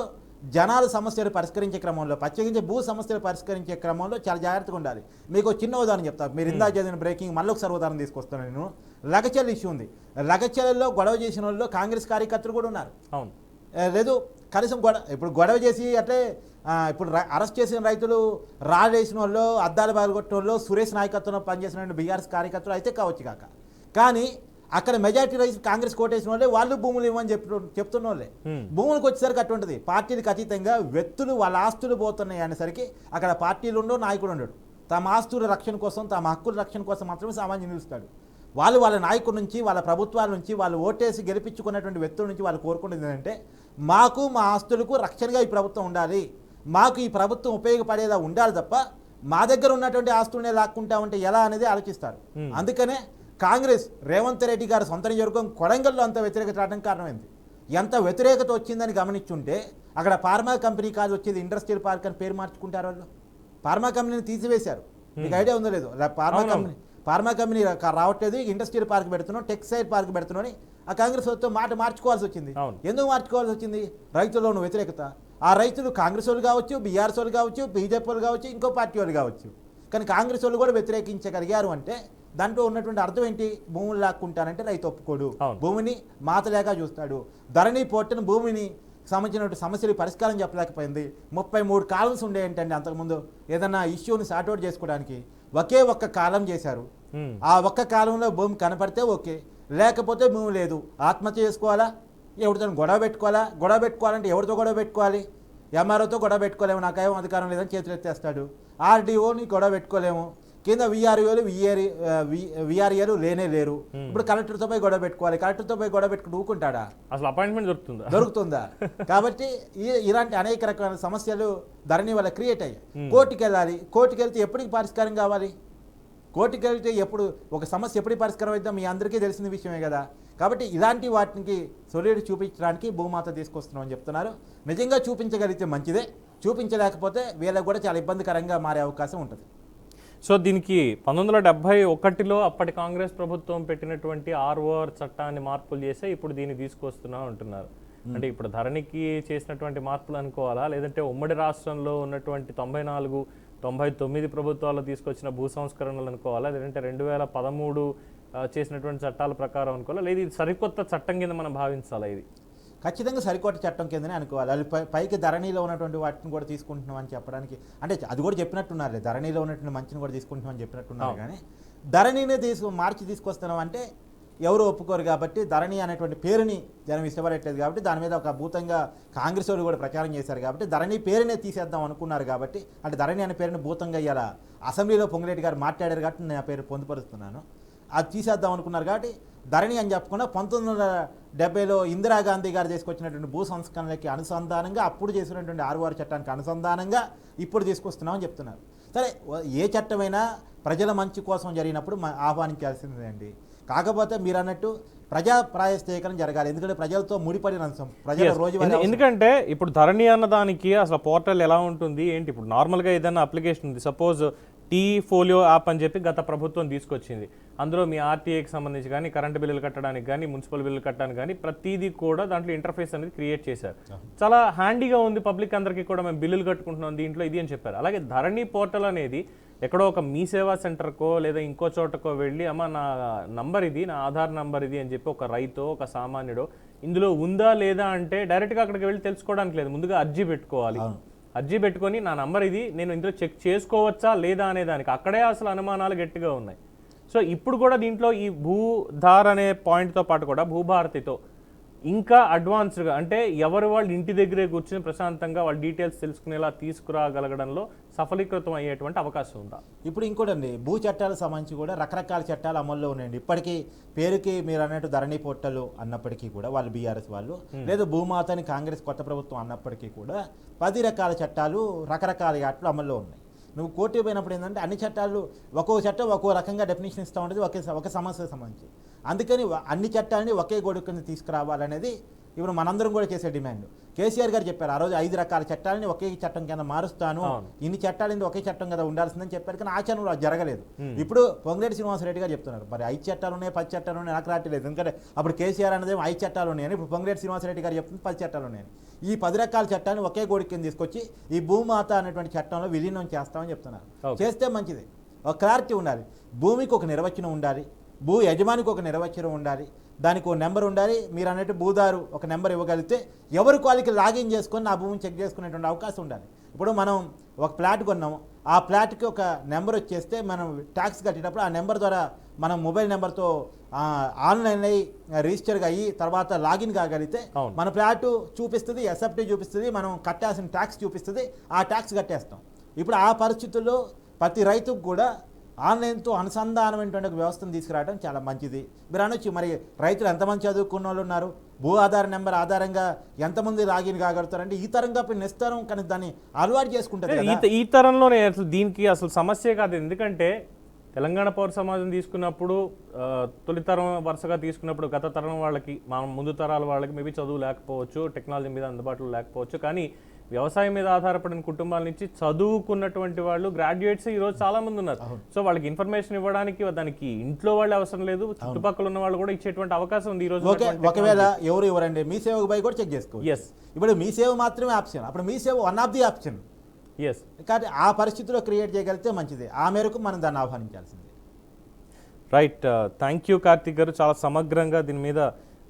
జనాల సమస్యలు పరిష్కరించే క్రమంలో, ప్రత్యేకించి భూ సమస్యలు పరిష్కరించే క్రమంలో చాలా జాగ్రత్తగా ఉండాలి. మీకు చిన్న ఉదాహరణ చెప్తాను. మీరు ఇందా చదివిన బ్రేకింగ్ మళ్ళీ ఒకసారి ఉదాహరణ తీసుకొస్తాను. నేను లగచర్ల ఇష్యూ ఉంది. లగచర్లలో గొడవ చేసిన వాళ్ళు కాంగ్రెస్ కార్యకర్తలు కూడా ఉన్నారు. అవును, లేదు కనీసం ఇప్పుడు గొడవ చేసి అంటే ఇప్పుడు అరెస్ట్ చేసిన రైతులు, రాడేసిన వాళ్ళు, అద్దాలు బాగొట్టిన వాళ్ళు, సురేష్ నాయకత్వంలో పనిచేసిన బీఆర్ఎస్ కార్యకర్తలు అయితే కావచ్చు కాక, కానీ అక్కడ మెజార్టీ రైతులు కాంగ్రెస్ కోటేసిన వాళ్ళే వాళ్ళు భూములు ఇవ్వని చెప్తున్న వాళ్ళే. భూములకు వచ్చేసరికి అటు ఉంటుంది. పార్టీలకు అతీతంగా వ్యక్తులు వాళ్ళ ఆస్తులు పోతున్నాయి అనేసరికి అక్కడ పార్టీలు ఉండవు, నాయకుడు ఉండడు. తమ ఆస్తుల రక్షణ కోసం, తమ హక్కుల రక్షణ కోసం మాత్రమే సామాన్యుడు నిలుస్తాడు. వాళ్ళు వాళ్ళ నాయకుడి నుంచి, వాళ్ళ ప్రభుత్వాల నుంచి, వాళ్ళు ఓటేసి గెలిపించుకున్నటువంటి వ్యక్తుల నుంచి వాళ్ళు కోరుకునేది ఏంటంటే, మాకు మా ఆస్తులకు రక్షణగా ఈ ప్రభుత్వం ఉండాలి, మాకు ఈ ప్రభుత్వం ఉపయోగపడేలా ఉండాలి తప్ప మా దగ్గర ఉన్నటువంటి ఆస్తులనే లాక్కుంటా ఉంటే ఎలా అనేది ఆలోచిస్తారు. అందుకనే కాంగ్రెస్ రేవంత్ రెడ్డి గారు సొంత నియోజకవర్గం కొడంగల్లో అంత వ్యతిరేకత రావడానికి కారణమైంది. ఎంత వ్యతిరేకత వచ్చిందని గమనించుంటే అక్కడ ఫార్మా కంపెనీ కాదు వచ్చేది, ఇండస్ట్రియల్ పార్క్ అని పేరు మార్చుకుంటారు వాళ్ళు. ఫార్మా కంపెనీని తీసివేశారు. మీకు ఐడియా ఉందో లేదో, ఫార్మా కంపెనీ రావట్లేదు, ఇండస్ట్రియల్ పార్క్ పెడుతున్నాం, టెక్స్టైల్ పార్క్ పెడుతున్నాం అని ఆ కాంగ్రెస్ మాట మార్చుకోవాల్సి వచ్చింది. ఎందుకు మార్చుకోవాల్సి వచ్చింది? రైతుల్లో ఉన్న వ్యతిరేకత. ఆ రైతులు కాంగ్రెస్ వాళ్ళు కావచ్చు, బీఆర్ఎస్ వాళ్ళు కావచ్చు, బీజేపీ వాళ్ళు కావచ్చు, ఇంకో పార్టీ వాళ్ళు కావచ్చు. కానీ కాంగ్రెస్ వాళ్ళు కూడా వ్యతిరేకించగలిగారు అంటే దాంట్లో ఉన్నటువంటి అర్థం ఏంటి? భూములు లాక్కుంటానంటే రైతు ఒప్పుకోడు, భూమిని మాతలేగా చూస్తాడు. ధరణి పోర్టును భూమిని సంబంధించినటువంటి సమస్యలు పరిష్కారం చెప్పలేకపోయింది. 33 కాలమ్స్ ఉండేంటండి అంతకుముందు ఏదన్నా ఇష్యూని సార్ట్అవుట్ చేసుకోవడానికి. ఒకే ఒక్క కాలం చేశారు. ఆ ఒక్క కాలంలో భూమి కనపడితే ఓకే, లేకపోతే భూమి లేదు. ఆత్మహత్య చేసుకోవాలా, ఎవరితో గొడవ పెట్టుకోవాలా? గొడవ పెట్టుకోవాలంటే ఎవరితో గొడవ పెట్టుకోవాలి? ఎంఆర్ఓతో గొడవ పెట్టుకోలేము, నాకేమో అధికారం లేదని చేతులు ఎత్తేస్తాడు. ఆర్డీఓని గొడవ పెట్టుకోలేము, కింద విఆర్ఓలు విఆర్ఏలు లేనే లేరు. ఇప్పుడు కలెక్టర్తో పోయి గొడవ పెట్టుకోవాలి, కలెక్టర్తో పోయి గొడవ పెట్టుకుని ఊరుకుంటాడా? అసలు అపాయింట్మెంట్ దొరుకుతుందా? కాబట్టి ఇలాంటి అనేక రకాల సమస్యలు ధరణి వల్ల క్రియేట్ అయ్యాయి. కోర్టుకి వెళ్ళాలి, కోర్టుకి వెళ్తే ఎప్పటికి పరిష్కారం కావాలి? కోర్టుకి వెళ్తే ఎప్పుడు ఒక సమస్య ఎప్పటికి పరిష్కారం అవుతుందో మీ అందరికీ తెలిసిన విషయమే కదా. కాబట్టి ఇలాంటి వాటికి సొల్యూషన్ చూపించడానికి భూమాత తీసుకొస్తున్నామని చెప్తున్నారు. నిజంగా చూపించగలిగితే మంచిదే, చూపించలేకపోతే వీళ్ళకి కూడా చాలా ఇబ్బందికరంగా మారే అవకాశం ఉంటుంది. సో దీనికి 1971లో అప్పటి కాంగ్రెస్ ప్రభుత్వం పెట్టినటువంటి ROR చట్టాన్ని మార్పులు చేస్తే ఇప్పుడు దీన్ని తీసుకొస్తున్నాం అంటున్నారు. అంటే ఇప్పుడు ధరణికి చేసినటువంటి మార్పులు అనుకోవాలా, లేదంటే ఉమ్మడి రాష్ట్రంలో ఉన్నటువంటి 94, 99 ప్రభుత్వాలు తీసుకొచ్చిన భూ సంస్కరణలు అనుకోవాలా, లేదంటే 2013 చేసినటువంటి చట్టాల ప్రకారం అనుకోవాలా, లేదు ఇది సరికొత్త చట్టం కింద మనం భావించాలా? ఇది ఖచ్చితంగా సరికొత్త చట్టం కిందనే అనుకోవాలి. అది పైకి ధరణిలో ఉన్నటువంటి వాటిని కూడా తీసుకుంటున్నాం అని చెప్పడానికి, అంటే అది కూడా చెప్పినట్టున్నారు, ధరణిలో ఉన్నటువంటి మంచిని కూడా తీసుకుంటున్నామని చెప్పినట్టున్నారు. కానీ ధరణిని మార్చి తీసుకొస్తున్నాం అంటే ఎవరు ఒప్పుకోరు. కాబట్టి ధరణి అనేటువంటి పేరుని జనం ఇష్టపడట్లేదు. కాబట్టి దాని మీద ఒక భూతంగా కాంగ్రెస్ వాళ్ళు కూడా ప్రచారం చేశారు. కాబట్టి ధరణి పేరునే తీసేద్దాం అనుకున్నారు. కాబట్టి అంటే ధరణి అనే పేరుని భూతంగా ఇలా అసెంబ్లీలో పొంగులేటి గారు మాట్లాడారు కాబట్టి నేను ఆ పేరు పొందుపరుస్తున్నాను. అది తీసేద్దాం అనుకున్నారు. కాబట్టి ధరణి అని చెప్పకుండా 1970లో ఇందిరాగాంధీ గారు తీసుకొచ్చినటువంటి భూ సంస్కరణలకి అనుసంధానంగా, అప్పుడు చేసినటువంటి ROR చట్టానికి అనుసంధానంగా ఇప్పుడు తీసుకొస్తున్నామని చెప్తున్నారు. సరే, ఏ చట్టమైనా ప్రజల మంచి కోసం జరిగినప్పుడు ఆహ్వానించాల్సిందే అండి. కాకపోతే మీరు అన్నట్టు ప్రజాప్రాయ సేకరణ జరగాలి. ఎందుకంటే ప్రజలతో ముడిపడిన అంశం, ప్రజల రోజువారీ. ఎందుకంటే ఇప్పుడు ధరణి అన్నదానికి అసలు పోర్టల్ ఎలా ఉంటుంది ఏంటి? ఇప్పుడు నార్మల్గా ఏదైనా అప్లికేషన్ ఉంది, సపోజ్ T-Folio యాప్ అని చెప్పి గత ప్రభుత్వం తీసుకొచ్చింది. అందులో మీ RTAకి సంబంధించి కానీ, కరెంటు బిల్లులు కట్టడానికి కానీ, మున్సిపల్ బిల్లులు కట్టడానికి కానీ ప్రతిదీ కూడా దాంట్లో ఇంటర్ఫేస్ అనేది క్రియేట్ చేశారు. చాలా హ్యాండీగా ఉంది, పబ్లిక్ అందరికీ కూడా మేము బిల్లులు కట్టుకుంటున్నాం దీంట్లో ఇది అని చెప్పారు. అలాగే ధరణి పోర్టల్ అనేది ఎక్కడో ఒక మీ సేవా సెంటర్కో లేదా ఇంకో చోటకో వెళ్ళి అమ్మ నా నంబర్ ఇది, నా ఆధార్ నంబర్ ఇది అని చెప్పి ఒక రైతో ఒక సామాన్యుడో ఇందులో ఉందా లేదా అంటే డైరెక్ట్గా అక్కడికి వెళ్ళి తెలుసుకోవడానికి లేదు, ముందుగా అర్జీ పెట్టుకోవాలి. అర్జీ పెట్టుకొని నా నంబర్ ఇది, నేను ఇందులో చెక్ చేసుకోవచ్చా లేదా అనే దానికి అక్కడే అసలు అనుమానాలు గట్టిగా ఉన్నాయి. సో ఇప్పుడు కూడా దీంట్లో ఈ భూధార్ అనే పాయింట్తో పాటు కూడా భూభారతితో ఇంకా అడ్వాన్స్డ్గా, అంటే ఎవరు వాళ్ళు ఇంటి దగ్గరే కూర్చొని ప్రశాంతంగా వాళ్ళ డీటెయిల్స్ తెలుసుకునేలా తీసుకురాగలగడంలో సఫలీకృతం అయ్యేటువంటి అవకాశం ఉందా? ఇప్పుడు ఇంకోటండి, భూ చట్టాలకు సంబంధించి కూడా రకరకాల చట్టాలు అమల్లో ఉన్నాయండి. ఇప్పటికీ పేరుకి మీరు అన్నట్టు ధరణి పోర్టల్ అన్నప్పటికీ కూడా వాళ్ళు బీఆర్ఎస్ వాళ్ళు, లేదా భూమాతని కాంగ్రెస్ కొత్త ప్రభుత్వం అన్నప్పటికీ కూడా 10 రకాల చట్టాలు రకరకాల యాక్ట్లు అమల్లో ఉన్నాయి. నువ్వు కోర్టుకు పోయినప్పుడు ఏంటంటే అన్ని చట్టాలు ఒక్కో చట్టం ఒక్కో రకంగా డెఫినేషన్ ఇస్తూ ఉంటుంది ఒక సమస్యకు సంబంధించి. అందుకని అన్ని చట్టాలని ఒకే గొడుగు కింద తీసుకురావాలనేది ఇప్పుడు మనందరం కూడా చేసే డిమాండ్. కేసీఆర్ గారు చెప్పారు ఆ రోజు 5 రకాల చట్టాలని ఒకే చట్టం కింద మారుస్తాను, ఇన్ని చట్టాలు ఒకే చట్టం కదా ఉండాల్సిందని చెప్పారు. కానీ ఆచరణలో అది జరగలేదు. ఇప్పుడు పొంగులేటి శ్రీనివాసరెడ్డి గారు చెప్తున్నారు మరి 5 చట్టాలు ఉన్నాయి 10 చట్టాలు ఉన్నాయి, నాకు రావట్లేదు. ఎందుకంటే అప్పుడు కేసీఆర్ అనేది 5 చట్టాలు ఉన్నాయని, ఇప్పుడు పొంగులేటి శ్రీనివాసరెడ్డి గారు చెప్తుంది 10 చట్టాలు ఉన్నాయని. ఈ 10 రకాల చట్టాన్ని ఒకే గోడి కింద తీసుకొచ్చి ఈ భూమాత అనేటువంటి చట్టంలో విలీనం చేస్తామని చెప్తున్నారు. చేస్తే మంచిది. ఒక క్లారిటీ ఉండాలి, భూమికి ఒక నిర్వచనం ఉండాలి, భూ యజమానికి ఒక నిర్వచనం ఉండాలి, దానికి ఒక నెంబర్ ఉండాలి. మీరు అన్నట్టు భూదారు ఒక నెంబర్ ఇవ్వగలిగితే ఎవరి వాళ్ళకి లాగిన్ చేసుకొని ఆ భూమిని చెక్ చేసుకునేటువంటి అవకాశం ఉండాలి. ఇప్పుడు మనం ఒక ప్లాట్ కొన్నాము, ఆ ప్లాట్కి ఒక నెంబర్ వచ్చేస్తే మనం ట్యాక్స్ కట్టేటప్పుడు ఆ నెంబర్ ద్వారా మనం మొబైల్ నెంబర్తో ఆన్లైన్ అయ్యి రిజిస్టర్గా అయ్యి తర్వాత లాగిన్ కాగలిగితే మన ప్లాట్ చూపిస్తుంది, ఎస్ఎఫ్టీ చూపిస్తుంది, మనం కట్టాల్సిన ట్యాక్స్ చూపిస్తుంది, ఆ ట్యాక్స్ కట్టేస్తాం. ఇప్పుడు ఆ పరిస్థితుల్లో ప్రతి రైతుకు కూడా ఆన్లైన్తో అనుసంధానమైనటువంటి ఒక వ్యవస్థను తీసుకురావడం చాలా మంచిది. మీరు అనొచ్చు మరి రైతులు ఎంతమంది చదువుకున్న వాళ్ళు ఉన్నారు, భూ ఆధార నెంబర్ ఆధారంగా ఎంతమంది లాగిన్ కాగలుగుతారంటే ఈ తరంగా నిస్తరం కానీ దాన్ని అలవాటు చేసుకుంటారు. ఈ తరంలోనే అసలు దీనికి అసలు సమస్య కాదు. ఎందుకంటే తెలంగాణ పౌర సమాజం తీసుకున్నప్పుడు తొలితరం వరుసగా తీసుకున్నప్పుడు గత తరం వాళ్ళకి, మా ముందు తరాల వాళ్ళకి మేబీ చదువు లేకపోవచ్చు, టెక్నాలజీ మీద అందుబాటులో లేకపోవచ్చు, కానీ వ్యవసాయం మీద ఆధారపడిన కుటుంబాల నుంచి చదువుకున్నటువంటి వాళ్ళు గ్రాడ్యుయేట్స్ ఈ రోజు చాలా మంది ఉన్నారు. సో వాళ్ళకి ఇన్ఫర్మేషన్ ఇవ్వడానికి దానికి ఇంట్లో వాళ్ళు అవసరం లేదు, చుట్టుపక్కల ఉన్న వాళ్ళు కూడా ఇచ్చేటువంటి అవకాశం ఉంది ఈ రోజు. ఒకవేళ ఎవరు ఎవరండి మీ సేవకు పోయి కూడా చెక్ చేసుకోవచ్చు. ఎస్, ఇప్పుడు మీ సేవ మాత్రమే ఆప్షన్, అప్పుడు మీ సేవ one of the option. Yes, కానీ ఆ పరిస్థితిలో క్రియేట్ చేయగలిగితే మంచిది. ఆ మేరకు మనం దాన్ని ఆహ్వానించాల్సింది. రైట్. థ్యాంక్ యూ కార్తిక్ గారు, చాలా సమగ్రంగా దీని మీద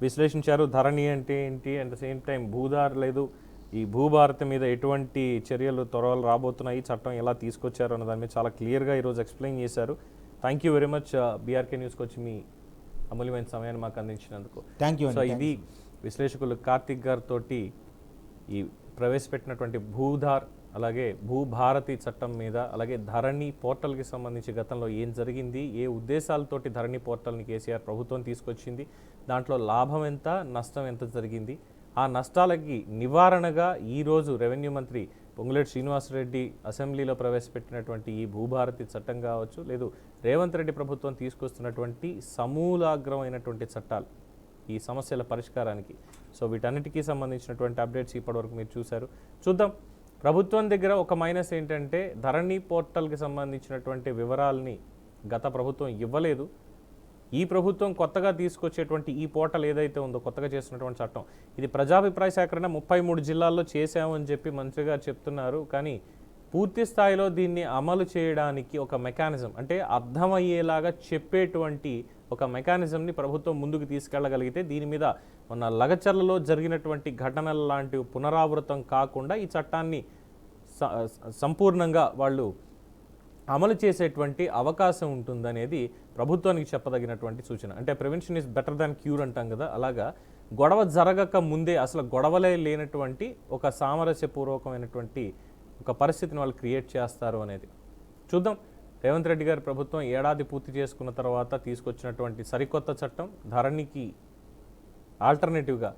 విశ్లేషించారు. ధరణి అంటే ఏంటి, at the same time Bhudhaar లేదు, ఈ భూభారతి మీద ఎటువంటి చర్యలు త్వరలో రాబోతున్నాయి, చట్టం ఎలా తీసుకొచ్చారు అన్న దాని మీద చాలా క్లియర్గా ఈరోజు ఎక్స్ప్లెయిన్ చేశారు. Thank you very much BRK న్యూస్కి వచ్చి మీ అమూల్యమైన సమయాన్ని మాకు అందించినందుకు. Thank you. సో ఇది విశ్లేషకులు కార్తిక్ గారితో ఈ ప్రవేశపెట్టినటువంటి భూధార్ అలాగే భూభారతి చట్టం మీద, అలాగే ధరణి పోర్టల్కి సంబంధించి గతంలో ఏం జరిగింది, ఏ ఉద్దేశాలతోటి ధరణి పోర్టల్ని కేసీఆర్ ప్రభుత్వం తీసుకొచ్చింది, దాంట్లో లాభం ఎంత నష్టం ఎంత జరిగింది, ఆ నష్టాలకి నివారణగా ఈరోజు రెవెన్యూ మంత్రి పొంగులేటి శ్రీనివాసరెడ్డి అసెంబ్లీలో ప్రవేశపెట్టినటువంటి ఈ భూభారతి చట్టం కావచ్చు, లేదు రేవంత్ రెడ్డి ప్రభుత్వం తీసుకొస్తున్నటువంటి సమూలాగ్రమైనటువంటి చట్టాలు ఈ సమస్యల పరిష్కారానికి. సో వీటన్నిటికీ సంబంధించినటువంటి అప్డేట్స్ ఇప్పటివరకు మీరు చూశారు. చూద్దాం. ప్రభుత్వం దగ్గర ఒక మైనస్ ఏంటంటే ధరణి పోర్టల్కి సంబంధించినటువంటి వివరాలని గత ప్రభుత్వం ఇవ్వలేదు. ఈ ప్రభుత్వం కొత్తగా తీసుకొచ్చేటువంటి ఈ పోర్టల్ ఏదైతే ఉందో, కొత్తగా చేస్తున్నటువంటి చట్టం, ఇది ప్రజాభిప్రాయ సేకరణ 33 జిల్లాల్లో చేశామని చెప్పి మంత్రి గారు చెప్తున్నారు. కానీ పూర్తి స్థాయిలో దీన్ని అమలు చేయడానికి ఒక మెకానిజం, అంటే అర్థమయ్యేలాగా చెప్పేటువంటి ఒక మెకానిజంని ప్రభుత్వం ముందుకు తీసుకెళ్ళగలిగితే దీని మీద మొన్న లగచర్లలో జరిగినటువంటి ఘటనల లాంటివి పునరావృతం కాకుండా ఈ చట్టాన్ని సంపూర్ణంగా వాళ్ళు అమలు చేసేటువంటి అవకాశం ఉంటుందనేది ప్రభుత్వానికి చెప్పదగినటువంటి సూచన. అంటే prevention is better than cure అంటాం కదా, అలాగా గొడవ జరగక ముందే అసలు గొడవలే లేనటువంటి ఒక సామరస్యపూర్వకమైనటువంటి ఒక పరిస్థితిని వాళ్ళు క్రియేట్ చేస్తారు అనేది చూద్దాం. రేవంత్ రెడ్డి గారి ప్రభుత్వం ఏడాది పూర్తి చేసుకున్న తర్వాత తీసుకొచ్చినటువంటి సరికొత్త చట్టం ధరణికి ఆల్టర్నేటివ్గా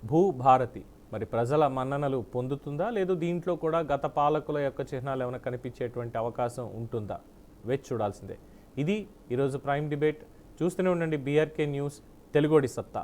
భూభారతి మరి ప్రజల మన్ననలు పొందుతుందా, లేదు దీంట్లో కూడా గత పాలకుల యొక్క చిహ్నాలు ఏమైనా కనిపించేటువంటి అవకాశం ఉంటుందా, వేచి చూడాల్సిందే. ఇది ఈరోజు ప్రైమ్ డిబేట్. చూస్తూనే ఉండండి బీఆర్కే న్యూస్, తెలుగోడి సత్తా.